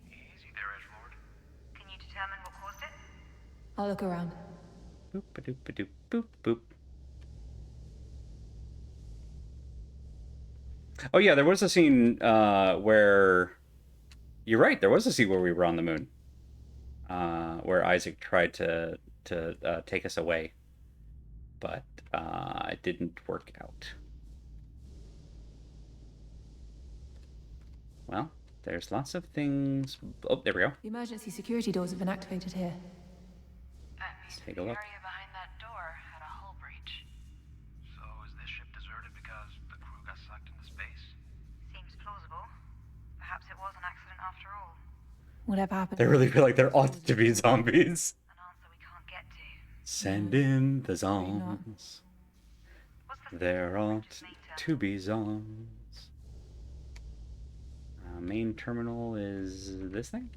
Easy there, Edgelord. Can you determine what caused it? I'll look around. Boop a doop a doop boop boop. Oh yeah, there was a scene where you're right. There was a scene where we were on the moon, where Isaac tried to take us away, but it didn't work out. Well, there's lots of things. Oh, there we go. The emergency security doors have been activated here. Let's take a look. area behind that door had a hull breach. So is this ship deserted because the crew got sucked into space? Seems plausible. Perhaps it was an accident after all. Whatever happened... I really feel like there ought to be zombies. An answer we can't get to. Send in the zombies. There ought to be zombies. Main terminal is this thing?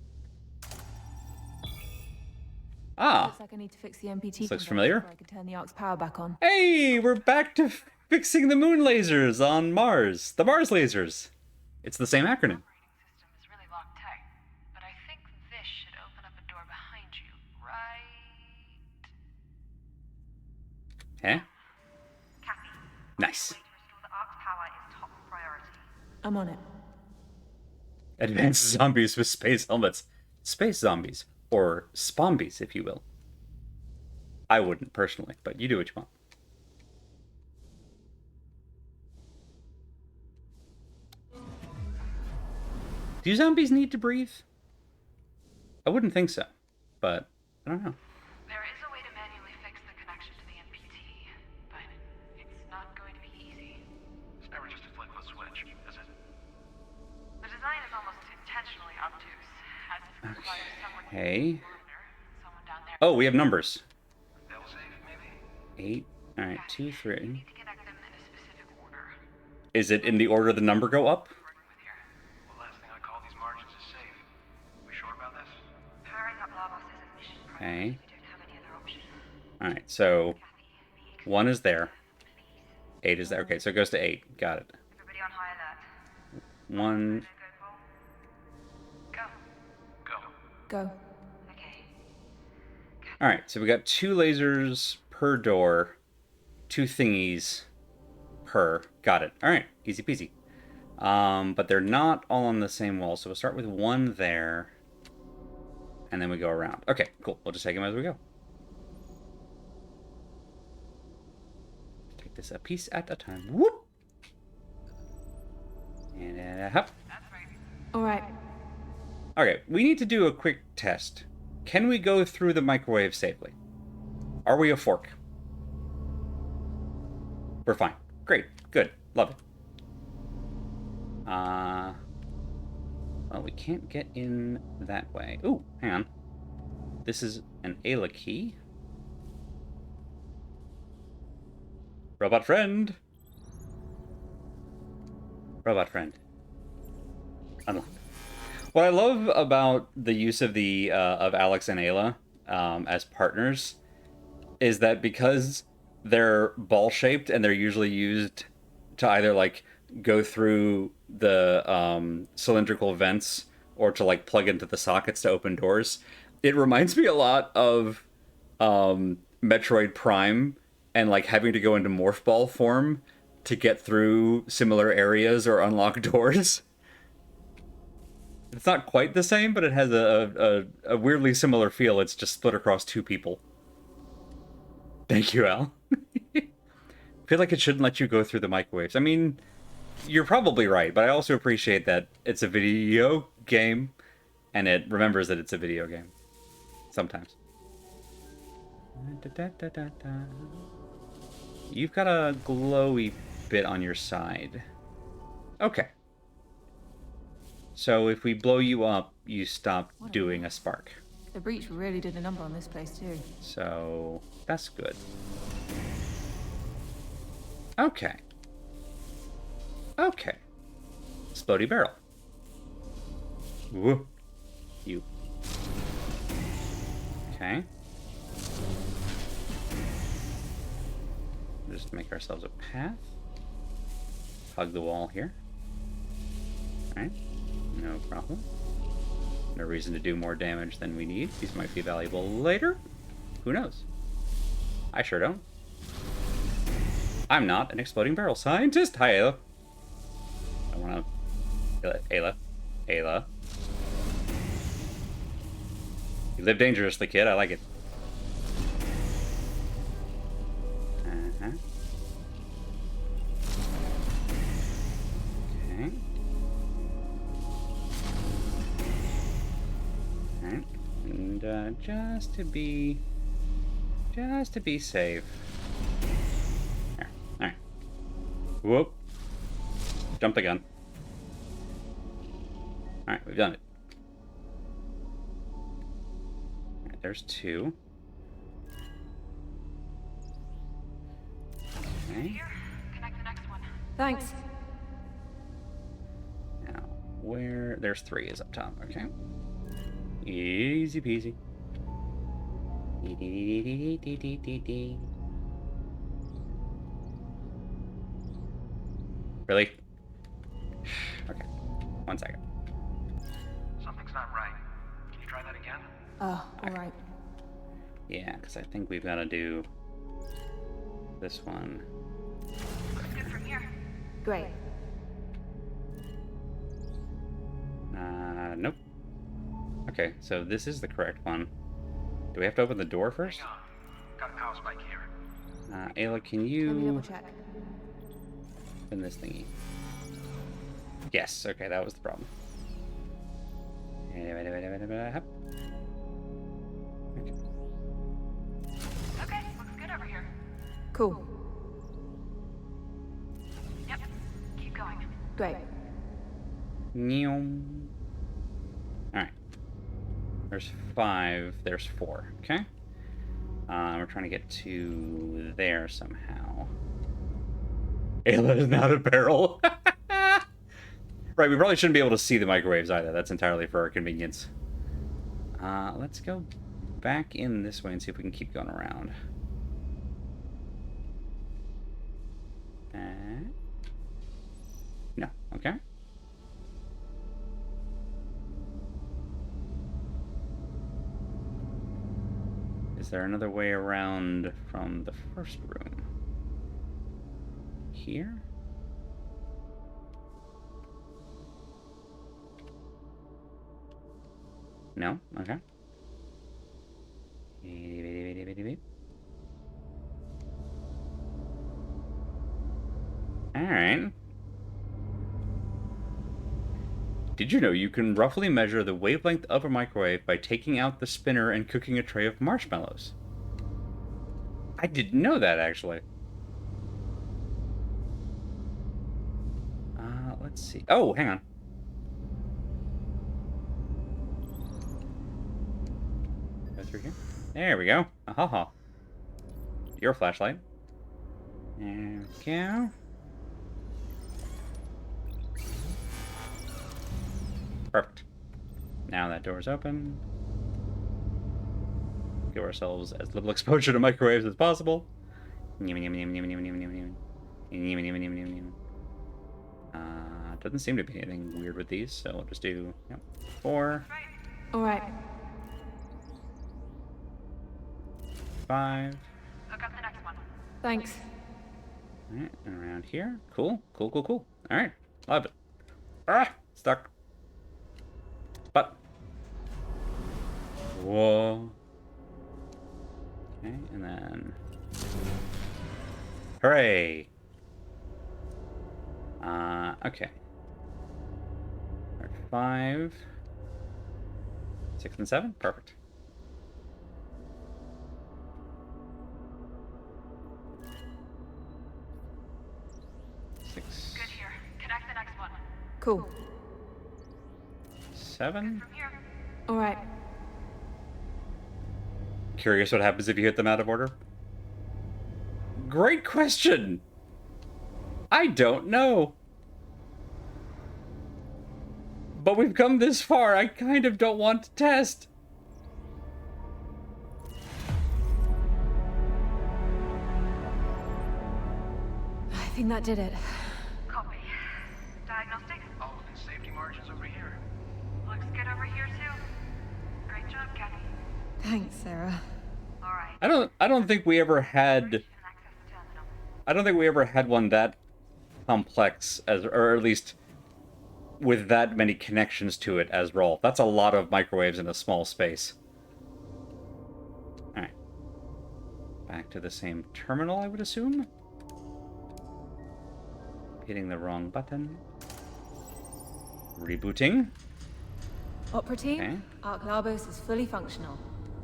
Ah! Looks like I need to fix the MPT This looks converter familiar. before I can turn the Ark's power back on. Hey, we're back to fixing the moon lasers on Mars. The Mars lasers. It's the same acronym. System is really locked tight, but I think this should open up a door behind you, right? Eh? Nice. To restore the Ark's power is top priority. I'm on it. Advanced zombies with space helmets. Space zombies. Or spombies, if you will. I wouldn't, personally, but you do what you want. Do zombies need to breathe? I wouldn't think so, but I don't know. There is a way to manually fix the connection to the NPT, but it's not going to be easy. It's never just a flick of a switch, is it? The design is almost intentionally obtuse, as if it requires someone Okay. someone down there. Oh, we have numbers. Failsafe, maybe? 8. Alright, 2, 3. To connect them in a specific order. Is it in the order the number go up? The last thing I call these margins is safe. We sure about this? Powering up Lavos is a mission priority. Okay. We don't have any other option. Alright, so 1 is there. 8 is there. Okay, so it goes to 8. Got it. Everybody on high alert. 1. Go. Alright, so we got 2 lasers per door. 2 thingies per. Got it. Alright, easy peasy. But they're not all on the same wall, so we'll start with 1 there. And then we go around. Okay, cool. We'll just take them as we go. Take this a piece at a time. Whoop! And hop. All right. Okay, we need to do a quick test. Can we go through the microwave safely? Are we a fork? We're fine. Great. Good. Love it. Well, we can't get in that way. Ooh, hang on. This is an Ayla key. Robot friend. Robot friend. Unlock. What I love about the use of the of Alex and Ayla as partners is that because they're ball-shaped and they're usually used to either like go through the cylindrical vents or to like plug into the sockets to open doors, it reminds me a lot of Metroid Prime and like having to go into morph ball form to get through similar areas or unlock doors. It's not quite the same, but it has a weirdly similar feel. It's just split across two people. Thank you, Al. I feel like it shouldn't let you go through the microwaves. I mean, you're probably right, but I also appreciate that it's a video game, and it remembers that it's a video game. Sometimes. You've got a glowy bit on your side. Okay. So if we blow you up, you stop doing a spark. The breach really did a number on this place too. So that's good. Okay. Okay. Explodey barrel. Woo. You. Okay. Just make ourselves a path. Hug the wall here. Alright. No problem. No reason to do more damage than we need. These might be valuable later. Who knows? I sure don't. I'm not an exploding barrel scientist. Hi, Ayla. I want to... Ayla. You live dangerously, kid. I like it. Uh-huh. Okay. Alright. And just to be safe. There. Alright. Whoop. Jump the gun. Alright, we've done it. Alright, there's two. Okay. Here, connect the next one. Thanks. Now, where... There's three is up top, okay. Easy peasy. Really? Okay. 1 second. Something's not right. Can you try that again? Oh, alright. Yeah, because I think we've got to do this one. Good from here. Great. Nope. Okay, so this is the correct one. Do we have to open the door first? Hang on. Got a power spike here. Ayla, can Let me you double check. open this thingy? Yes, okay, that was the problem. Hop. Okay, looks good over here. Cool. Yep, keep going. Great. Alright. There's 5, there's 4, okay? We're trying to get to there somehow. Ayla is not a barrel. Right, we probably shouldn't be able to see the microwaves either. That's entirely for our convenience. Let's go back in this way and see if we can keep going around. No, okay. Is there another way around from the first room? Here? No? Okay. Alright. Did you know you can roughly measure the wavelength of a microwave by taking out the spinner and cooking a tray of marshmallows? I didn't know that, actually. Let's see. Oh, hang on. Go through here. There we go. Ahaha. Your flashlight. There we go. Perfect. Now that door's open. Give ourselves as little exposure to microwaves as possible. Doesn't seem to be anything weird with these, so we'll just do 4. All right. 5. Hook up the next one. Thanks. Alright, and around here. Cool. Alright, love it. Ah! Stuck. But. Whoa. Okay, and then. Hooray! Okay. 5. 6 and 7? Perfect. Good here. Connect the next one. Cool. 7? From here. All right. Curious what happens if you hit them out of order? Great question! I don't know. But we've come this far, I kind of don't want to test. I think that did it. Copy. Diagnostic? All within safety margins over here. Looks good over here too. Great job, Kathy. Thanks, Sarah. Alright. I don't think we ever had one that complex as, or at least with that many connections to it as Rolf. That's a lot of microwaves in a small space. Alright. Back to the same terminal, I would assume. Hitting the wrong button. Rebooting. Opera team, Okay. Arc Labos is fully functional.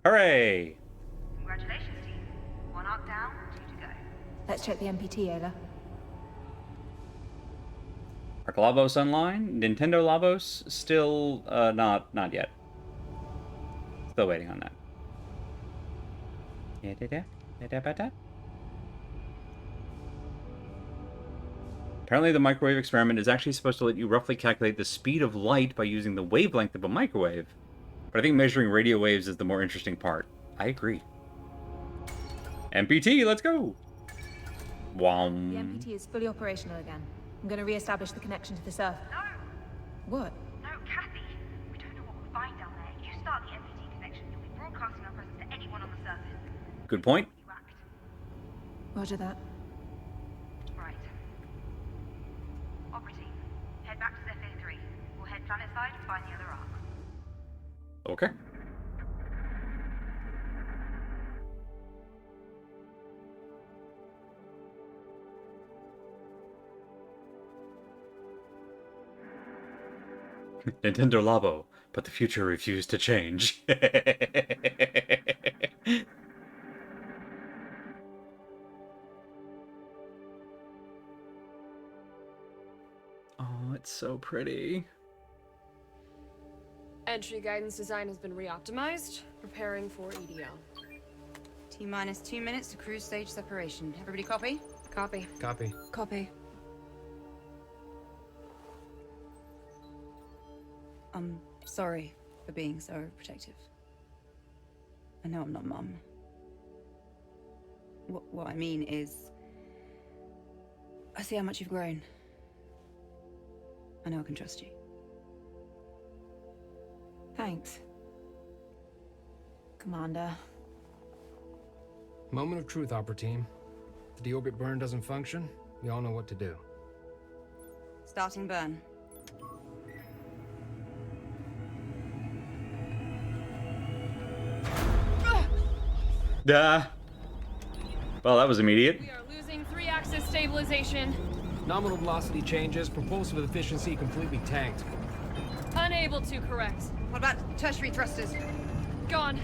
Hooray! Congratulations, team. 1 arc down, 2 to go. Let's check the MPT, Ayla. Arc Labos online. Nintendo Labos still not yet. Still waiting on that. Apparently the microwave experiment is actually supposed to let you roughly calculate the speed of light by using the wavelength of a microwave. But I think measuring radio waves is the more interesting part. I agree. MPT, let's go! The MPT is fully operational again. I'm going to re-establish the connection to the surf. No! What? No, Kathy. We don't know what we'll find down there. You start the MPT connection. You'll be broadcasting our presence to anyone on the surface. Good point. You act. Roger that. Right. Opera team, head back to Zephyr 3. We'll head planet side and find the other arc. Okay. Nintendo Labo, but the future refused to change. Oh, it's so pretty. Entry guidance design has been re-optimized. Preparing for EDL. T-minus 2 minutes to cruise stage separation. Everybody copy? Copy. Copy. Copy. I'm sorry for being so protective. I know I'm not Mum. What I mean is, I see how much you've grown. I know I can trust you. Thanks. Commander. Moment of truth, Opera Team. If the deorbit burn doesn't function, we all know what to do. Starting burn. Duh. Well, that was immediate. We are losing 3-axis stabilization. Nominal velocity changes, propulsive efficiency completely tanked. Unable to correct. What about tertiary thrusters? Gone.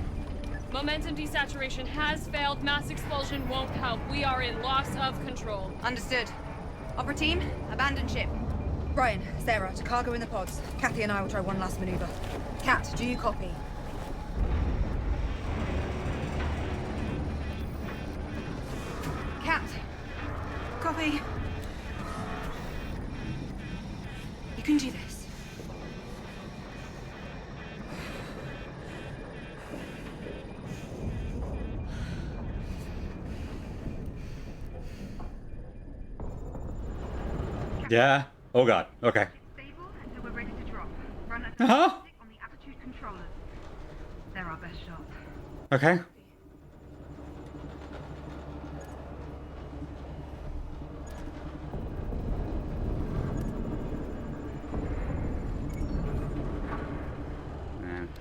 Momentum desaturation has failed. Mass expulsion won't help. We are in loss of control. Understood. Opera Team, abandon ship. Brian, Sarah, to cargo in the pods. Kathy and I will try one last maneuver. Kat, do you copy? Kat. Copy. You can do this. Yeah. Oh god. Okay. Stable until we're ready to drop. Run a Uh-huh. on the attitude controllers. They're our best shot. Okay.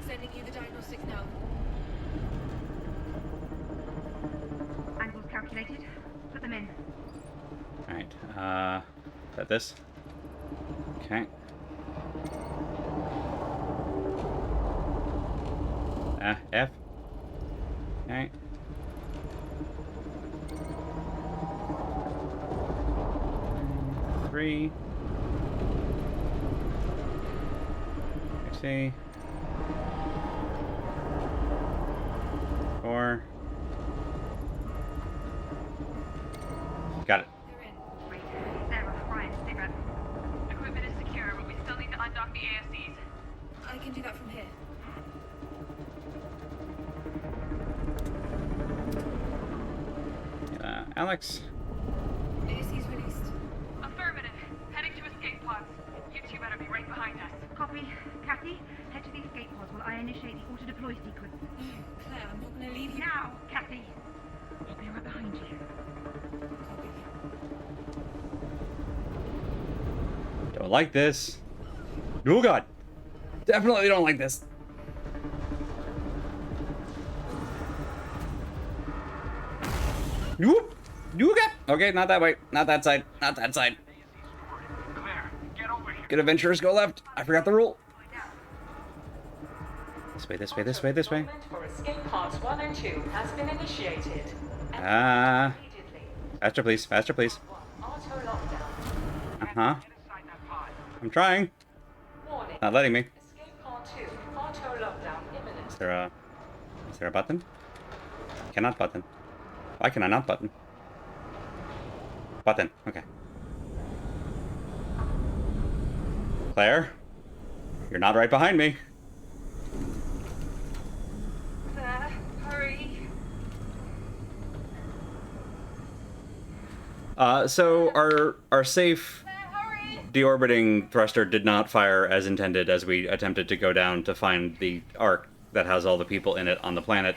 Sending you the diagnostics now. Angles calculated. Put them in. Alright, is that this? Okay. F. Okay. Three. I see. 4. Got it. Wait, Sarah, Brian, cigarette. Equipment is secure, but we still need to undock the ASCs. I can do that from here. Alex. ASC's released. Affirmative. Heading to escape pods. You two better be right behind us. Copy. Kathy, head to the escape pods while I initiate the auto-deploy sequence. Claire, I'm not going to leave you. Now, Kathy. I'll be right behind you. Don't like this. Oh god. Definitely don't like this. Whoop. Okay, not that way. Not that side. Not that side. Good adventurers go left. I forgot the rule. This way, this way, this way, this way. For escape pods 1 and 2 has been initiated. Faster, please. Faster, please. Auto lockdown. Uh-huh. I'm trying. Warning. Not letting me. Escape pod 2. Auto lockdown imminent. Is there a button? Cannot button. Why can I not button? Button. Okay. Claire? You're not right behind me. Claire, hurry. So our safe deorbiting thruster did not fire as intended as we attempted to go down to find the arc that has all the people in it on the planet.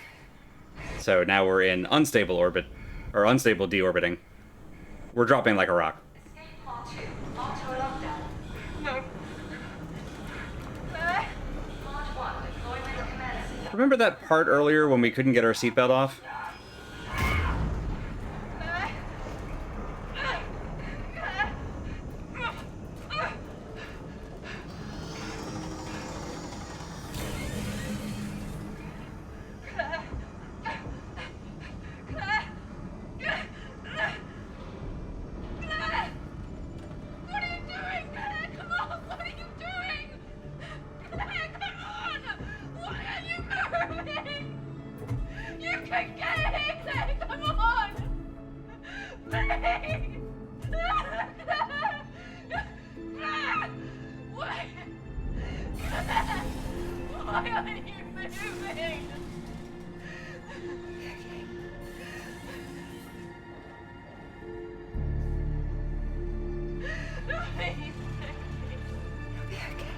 So now we're in unstable orbit, or unstable deorbiting. We're dropping like a rock. Escape pod 2. Auto lockdown. No. Claire. Pod 1. Deployment commencing. Remember that part earlier when we couldn't get our seatbelt off? Why are you moving? Please. You'll be okay.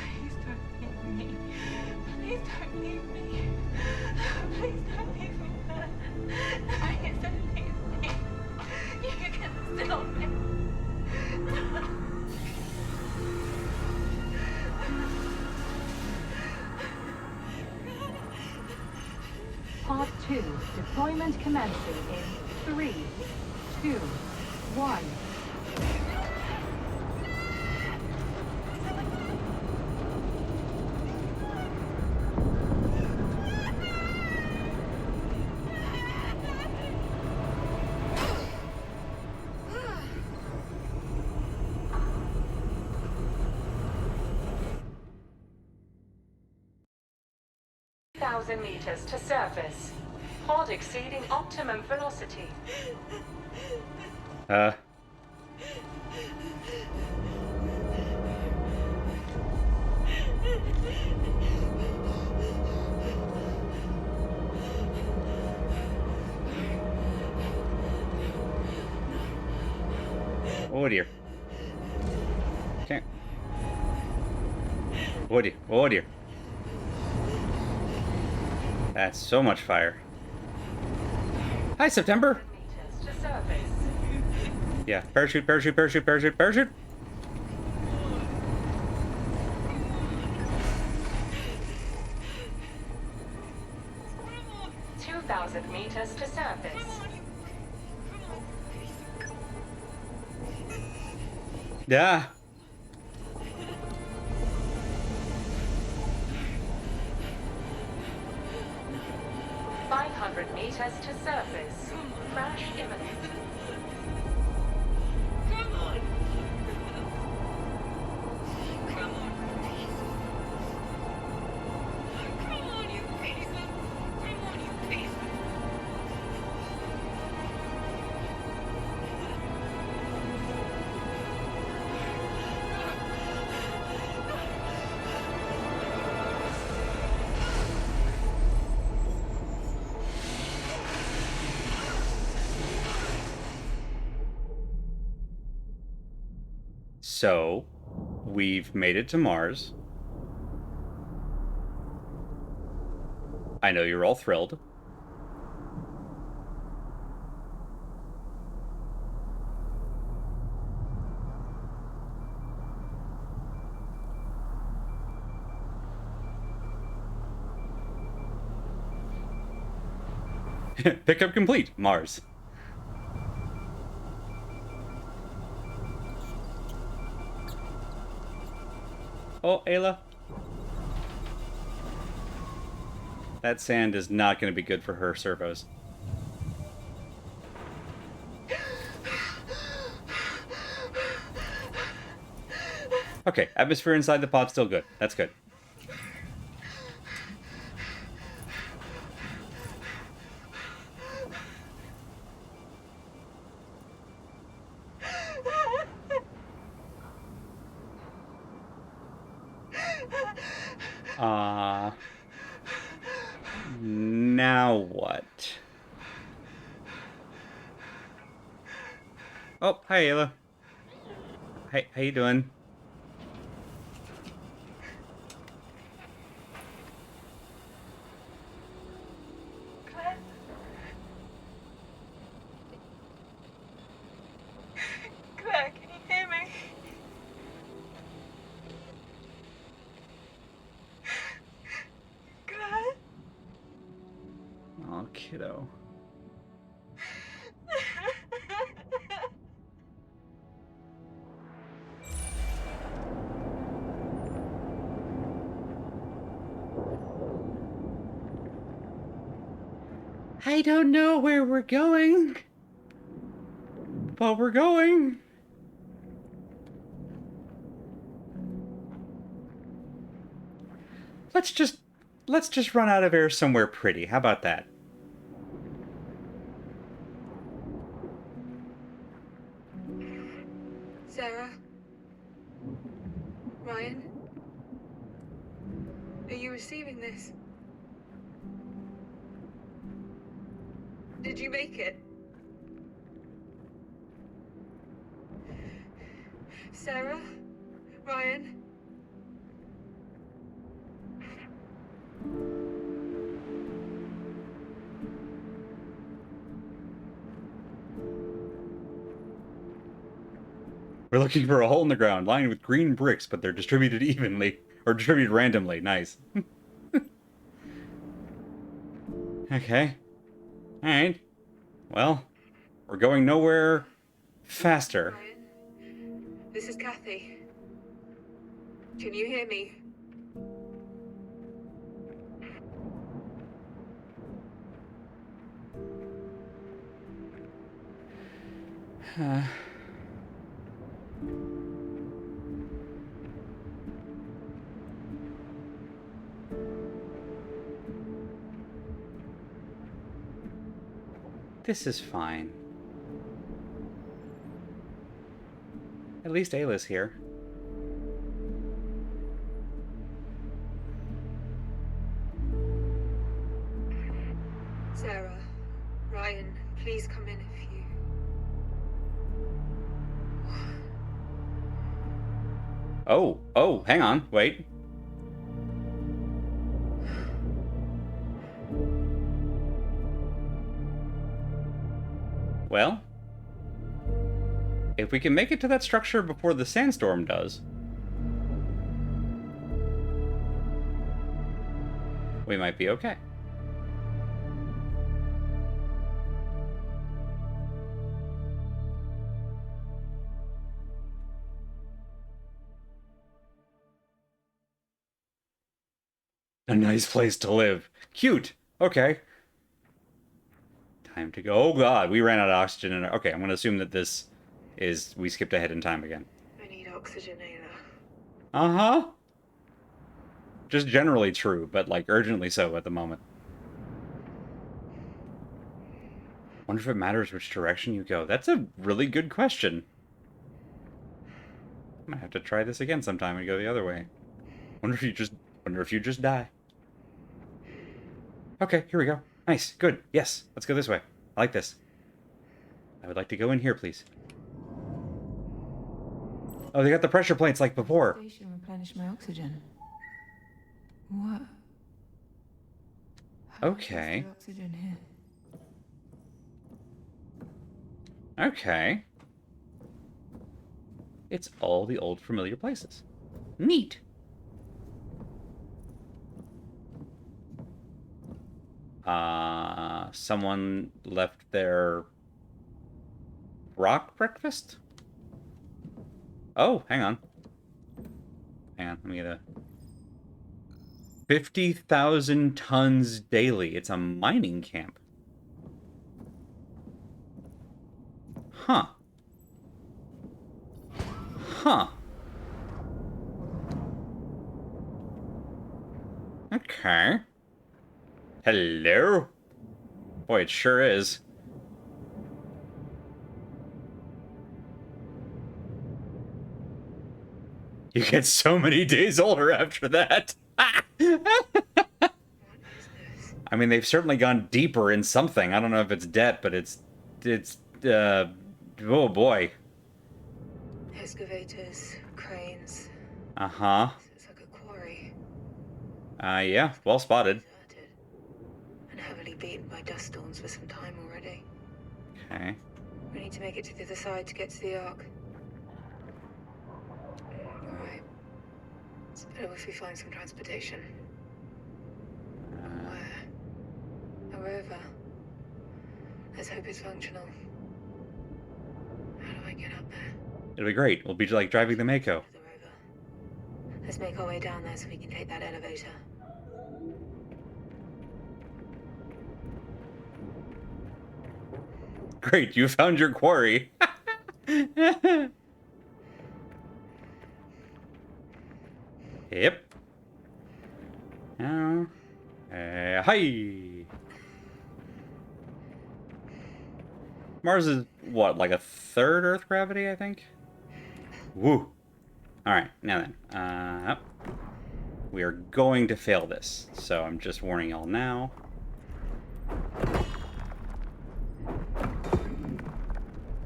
Please don't leave me. Please don't leave me. Please don't leave me there. Please don't leave me. You can still live. Pod 2. Deployment commencing in 3, 2, 1. Meters to surface. Pod exceeding optimum velocity. Oh dear. Okay. Oh dear. Oh dear. That's so much fire. Hi, September. To surface. Yeah, parachute, parachute, parachute, parachute, parachute. 2,000 meters to surface. Yeah. Meters to surface. Crash imminent. Come on. Come on. Come on, you piece of... Come on, you piece of... So, we've made it to Mars. I know you're all thrilled. Pickup complete, Mars. Oh, Ayla. That sand is not going to be good for her servos. Okay, atmosphere inside the pod still good. That's good. Now what? Oh, hi, Ayla. Hey, how you doing? Claire? Claire, can you hear me? Claire? Oh, kiddo. I don't know where we're going, but we're going. Let's just run out of air somewhere pretty. How about that? Sarah? Ryan? Are you receiving this? Did you make it? Sarah? Ryan? We're looking for a hole in the ground lined with green bricks, but they're distributed evenly, or distributed randomly. Nice. Okay. Alright. Well, we're going nowhere faster. This is Kathy. Can you hear me? This is fine. At least Ayla's here. Sarah, Ryan, please come in if you... Oh, hang on, wait. Well, if we can make it to that structure before the sandstorm does, we might be okay. A nice place to live. Cute. Okay. Time to go. Oh god, we ran out of oxygen. Okay, I'm gonna assume that this is... we skipped ahead in time again. I need oxygen, Ayla. Uh-huh. Just generally true, but like urgently so at the moment. Wonder if it matters which direction you go. That's a really good question. I might have to try this again sometime and go the other way. Wonder if you just die. Okay, here we go. Nice, good. Yes, let's go this way. I like this. I would like to go in here, please. Oh, they got the pressure plates like before. Station replenish my oxygen. What? Okay. How's the oxygen here? Okay. It's all the old familiar places. Neat. Someone left their rock breakfast? Oh, hang on. Hang on, let me get a... 50,000 tons daily. It's a mining camp. Huh. Huh. Okay. Hello? Boy, it sure is. You get so many days older after that. I mean, they've certainly gone deeper in something. I don't know if it's debt, but it's oh boy. Excavators, cranes. Uh-huh. It's like a quarry. Yeah, well spotted. And heavily beaten by dust storms for some time already. Okay. We need to make it to the other side to get to the Ark. Alright. It's better if we find some transportation. Where? A rover. Let's hope it's functional. How do I get up there? It'll be great. We'll be like driving the Mako. Let's make our way down there so we can take that elevator. Great, you found your quarry. Yep. Now, hi. Mars is what, like a third Earth gravity, I think? Woo. Alright, now then. We are going to fail this, so I'm just warning y'all now.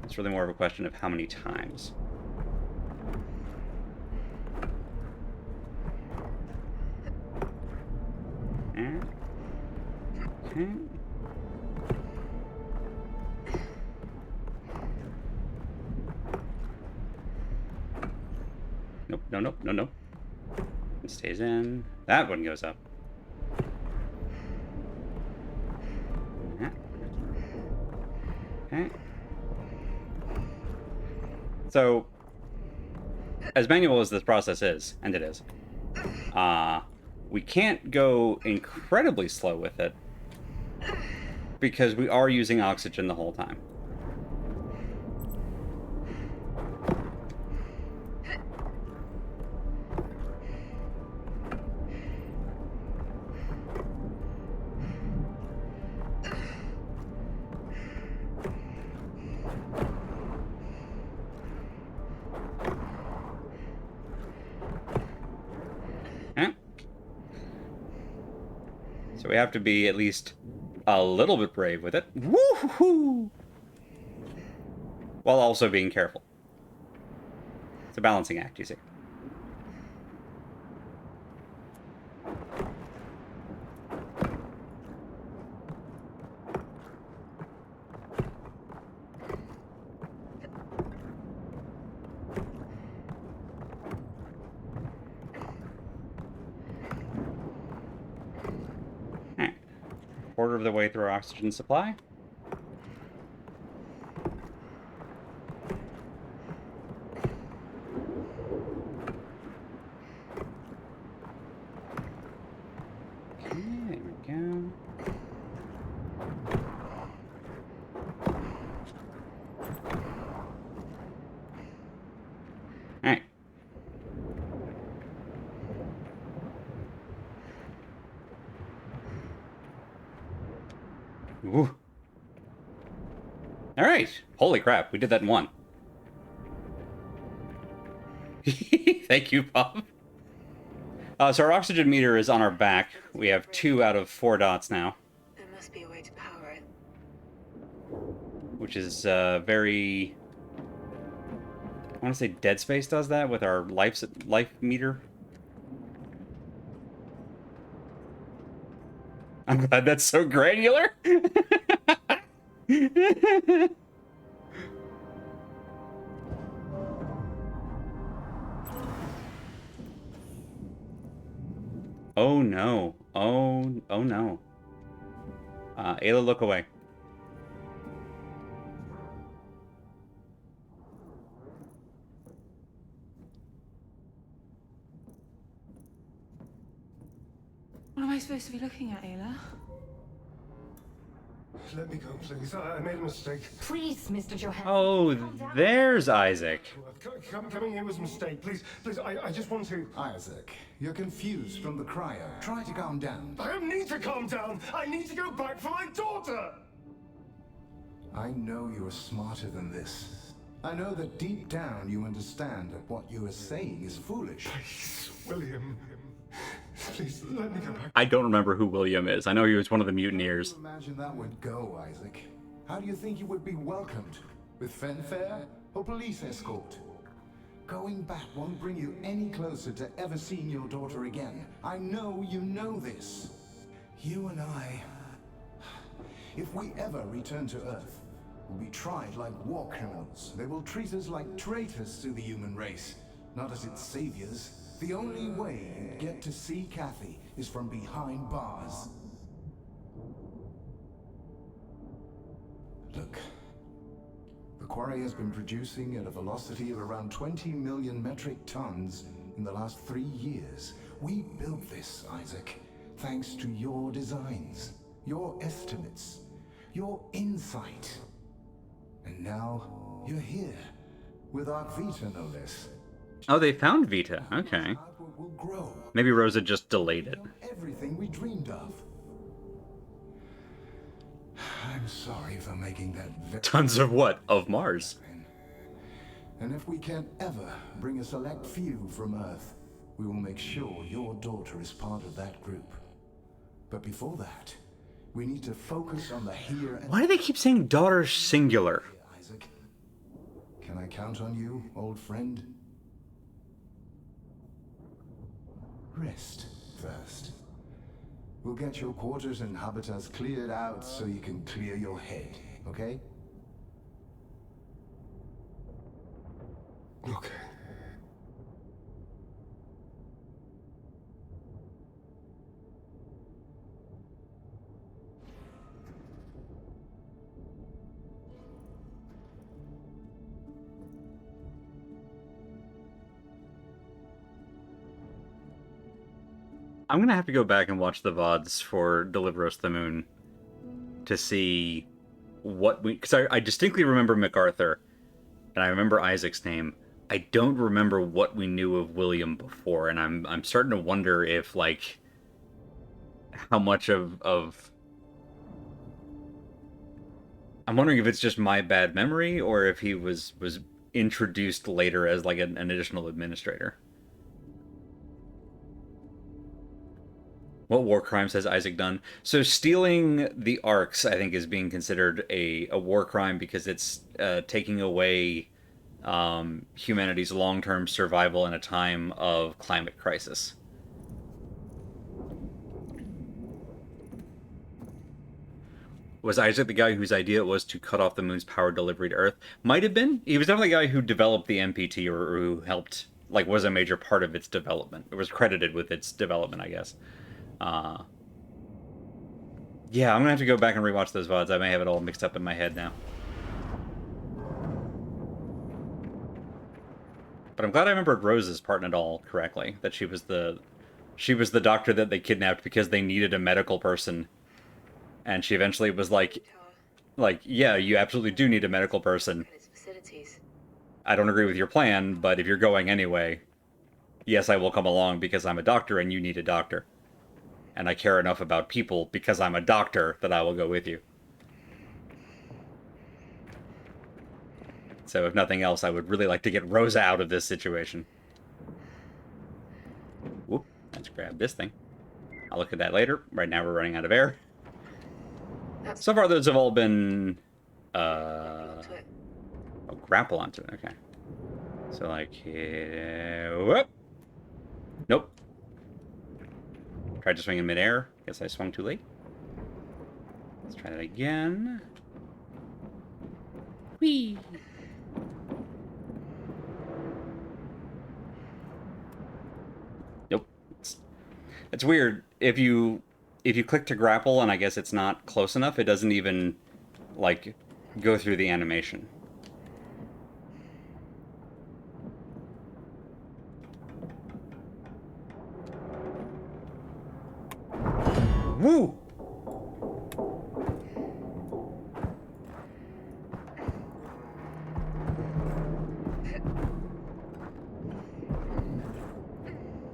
It's really more of a question of how many times. Okay. Nope, no. It stays in. That one goes up. Okay. So, as manual as this process is, and it is, we can't go incredibly slow with it because we are using oxygen the whole time. So we have to be at least a little bit brave with it. Woo-hoo-hoo! While also being careful. It's a balancing act, you see. quarter of the way through our oxygen supply. Okay, there we go. Alright. Ooh. Alright. Holy crap, we did that in one. Thank you, Bob. So our oxygen meter is on our back. We have 2 out of 4 dots now. There must be a way to power it. Which is very... I want to say Dead Space does that with our life meter. I'm glad that's so granular. Oh no. Oh no. Ayla, look away. What am I supposed to be looking at, Ayla? Let me go, please. I made a mistake. Please, Mr. Johansson. Oh, there's Isaac. Coming here was a mistake. Please, I just want to... Isaac, you're confused from the cryo. Try to calm down. I don't need to calm down. I need to go back for my daughter. I know you're smarter than this. I know that deep down you understand that what you are saying is foolish. Please, William. Please, let me go back. I don't remember who William is. I know he was one of the mutineers. How do you imagine that would go, Isaac? How do you think you would be welcomed? With fanfare or police escort? Going back won't bring you any closer to ever seeing your daughter again. I know you know this. You and I, if we ever return to Earth, will be tried like war criminals. They will treat us like traitors to the human race, not as its saviors. The only way you get to see Kathy is from behind bars. Look, the quarry has been producing at a velocity of around 20 million metric tons in the last 3 years. We built this, Isaac, thanks to your designs, your estimates, your insight. And now you're here, with Arc Vita no less. Oh, they found Vita. Okay. Will grow. Maybe Rosa just delayed it. Everything we dreamed of. I'm sorry for making that Tons of what? Of Mars. And if we can ever bring a select few from Earth, we will make sure your daughter is part of that group. But before that, we need to focus on the here and... Why do they keep saying daughter singular? Isaac, can I count on you, old friend? Rest first. We'll get your quarters and habitats cleared out so you can clear your head, okay? Okay. I'm gonna have to go back and watch the VODs for Deliver Us the Moon to see what we... Because I distinctly remember MacArthur, and I remember Isaac's name. I don't remember what we knew of William before, and I'm starting to wonder if, like, how much of... I'm wondering if it's just my bad memory, or if he was introduced later as, like, an additional administrator. What war crimes has Isaac done? So stealing the Arks, I think, is being considered a war crime because it's taking away humanity's long-term survival in a time of climate crisis. Was Isaac the guy whose idea it was to cut off the moon's power delivery to Earth? Might have been. He was definitely the guy who developed the MPT, or who helped, like, was a major part of its development. It was credited with its development, I guess. Yeah, I'm gonna have to go back and rewatch those VODs. I may have it all mixed up in my head now. But I'm glad I remembered Rose's part in it all correctly. That she was the doctor that they kidnapped because they needed a medical person. And she eventually was like, yeah, you absolutely do need a medical person. I don't agree with your plan, but if you're going anyway, yes, I will come along because I'm a doctor and you need a doctor. And I care enough about people because I'm a doctor that I will go with you. So if nothing else, I would really like to get Rosa out of this situation. Whoop, let's grab this thing. I'll look at that later. Right now we're running out of air. So far those have all been... oh, grapple onto it, okay. So like, whoop. Nope. Tried to swing in midair. Guess I swung too late. Let's try that again. Whee! Nope. It's weird. If you click to grapple and I guess it's not close enough, it doesn't even like go through the animation. Woo!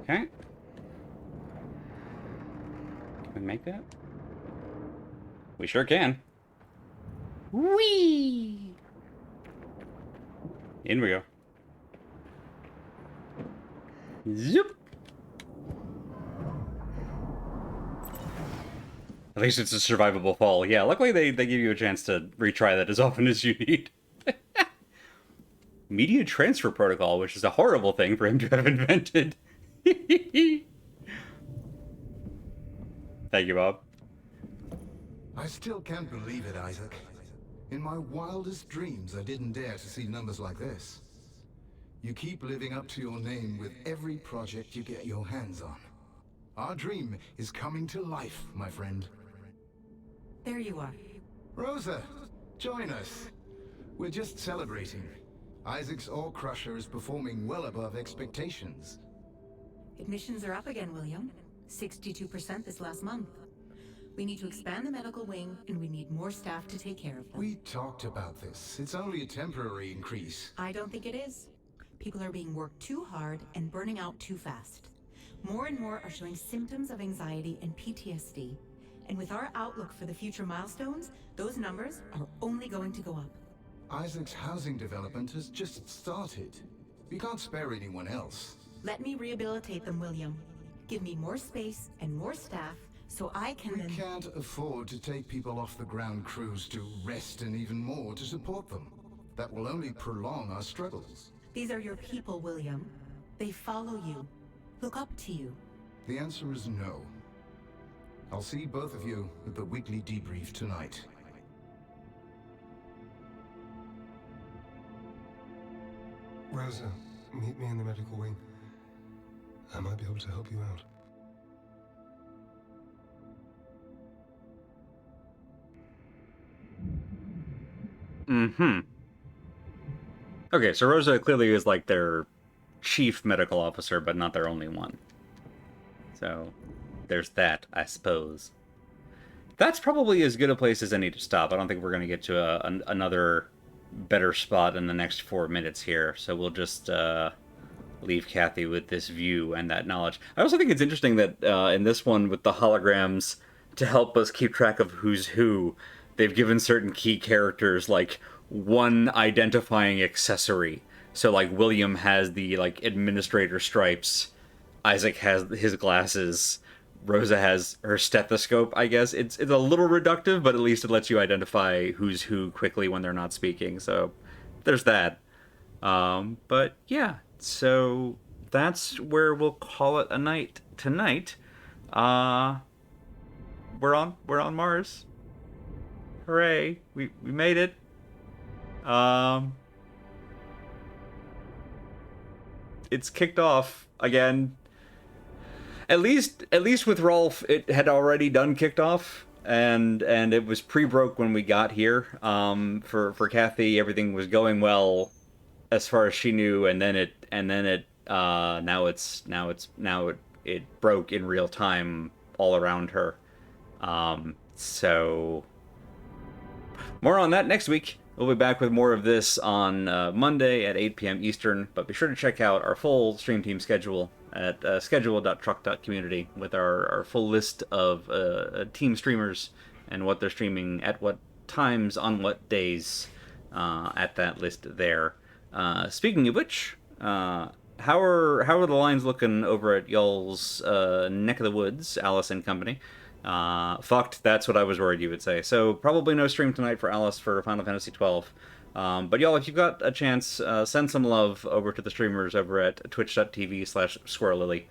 Okay. Can we make that? We sure can. Whee! In we go. Zoop! At least it's a survivable fall. Yeah, luckily they give you a chance to retry that as often as you need. Media transfer protocol, which is a horrible thing for him to have invented. Thank you, Bob. I still can't believe it, Isaac. In my wildest dreams, I didn't dare to see numbers like this. You keep living up to your name with every project you get your hands on. Our dream is coming to life, my friend. There you are. Rosa, join us. We're just celebrating. Isaac's Ore Crusher is performing well above expectations. Admissions are up again, William. 62% this last month. We need to expand the medical wing, and we need more staff to take care of them. We talked about this. It's only a temporary increase. I don't think it is. People are being worked too hard and burning out too fast. More and more are showing symptoms of anxiety and PTSD. And with our outlook for the future milestones, those numbers are only going to go up. Isaac's housing development has just started. We can't spare anyone else. Let me rehabilitate them, William. Give me more space and more staff so I can We can't afford to take people off the ground crews to rest and even more to support them. That will only prolong our struggles. These are your people, William. They follow you, look up to you. The answer is no. I'll see both of you at the weekly debrief tonight. Rosa, meet me in the medical wing. I might be able to help you out. Mm-hmm. Okay, so Rosa clearly is like their chief medical officer, but not their only one. So, there's that, I suppose. That's probably as good a place as any to stop. I don't think we're going to get to another better spot in the next 4 minutes here. So we'll just leave Kathy with this view and that knowledge. I also think it's interesting that in this one with the holograms, to help us keep track of who's who, they've given certain key characters like one identifying accessory. So like William has the like administrator stripes, Isaac has his glasses, Rosa has her stethoscope, I guess. It's a little reductive, but at least it lets you identify who's who quickly when they're not speaking. So there's that. But yeah, so that's where we'll call it a night tonight. We're on Mars. Hooray. We made it. It's kicked off again. At least with Rolf, it had already done kicked off. and it was pre-broke when we got here. For Kathy, everything was going well as far as she knew, and then it now it broke in real time all around her. So more on that next week. We'll be back with more of this on Monday at 8 p.m. Eastern, but be sure to check out our full stream team schedule at schedule.truck.community with our full list of team streamers and what they're streaming at what times on what days at that list there. Speaking of which, how are the lines looking over at y'all's neck of the woods, Alice and company? Fucked, that's what I was worried you would say. So probably no stream tonight for Alice for Final Fantasy XII. But y'all, if you've got a chance, send some love over to the streamers over at twitch.tv/squirrelily.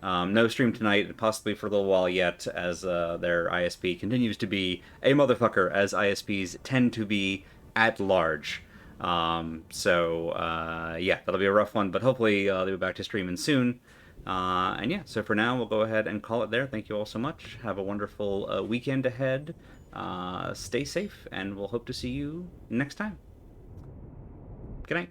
No stream tonight, possibly for a little while yet, as their ISP continues to be a motherfucker, as ISPs tend to be at large. Yeah, that'll be a rough one, but hopefully they'll be back to streaming soon. And yeah, so for now, we'll go ahead and call it there. Thank you all so much. Have a wonderful weekend ahead. Stay safe, and we'll hope to see you next time. Good night.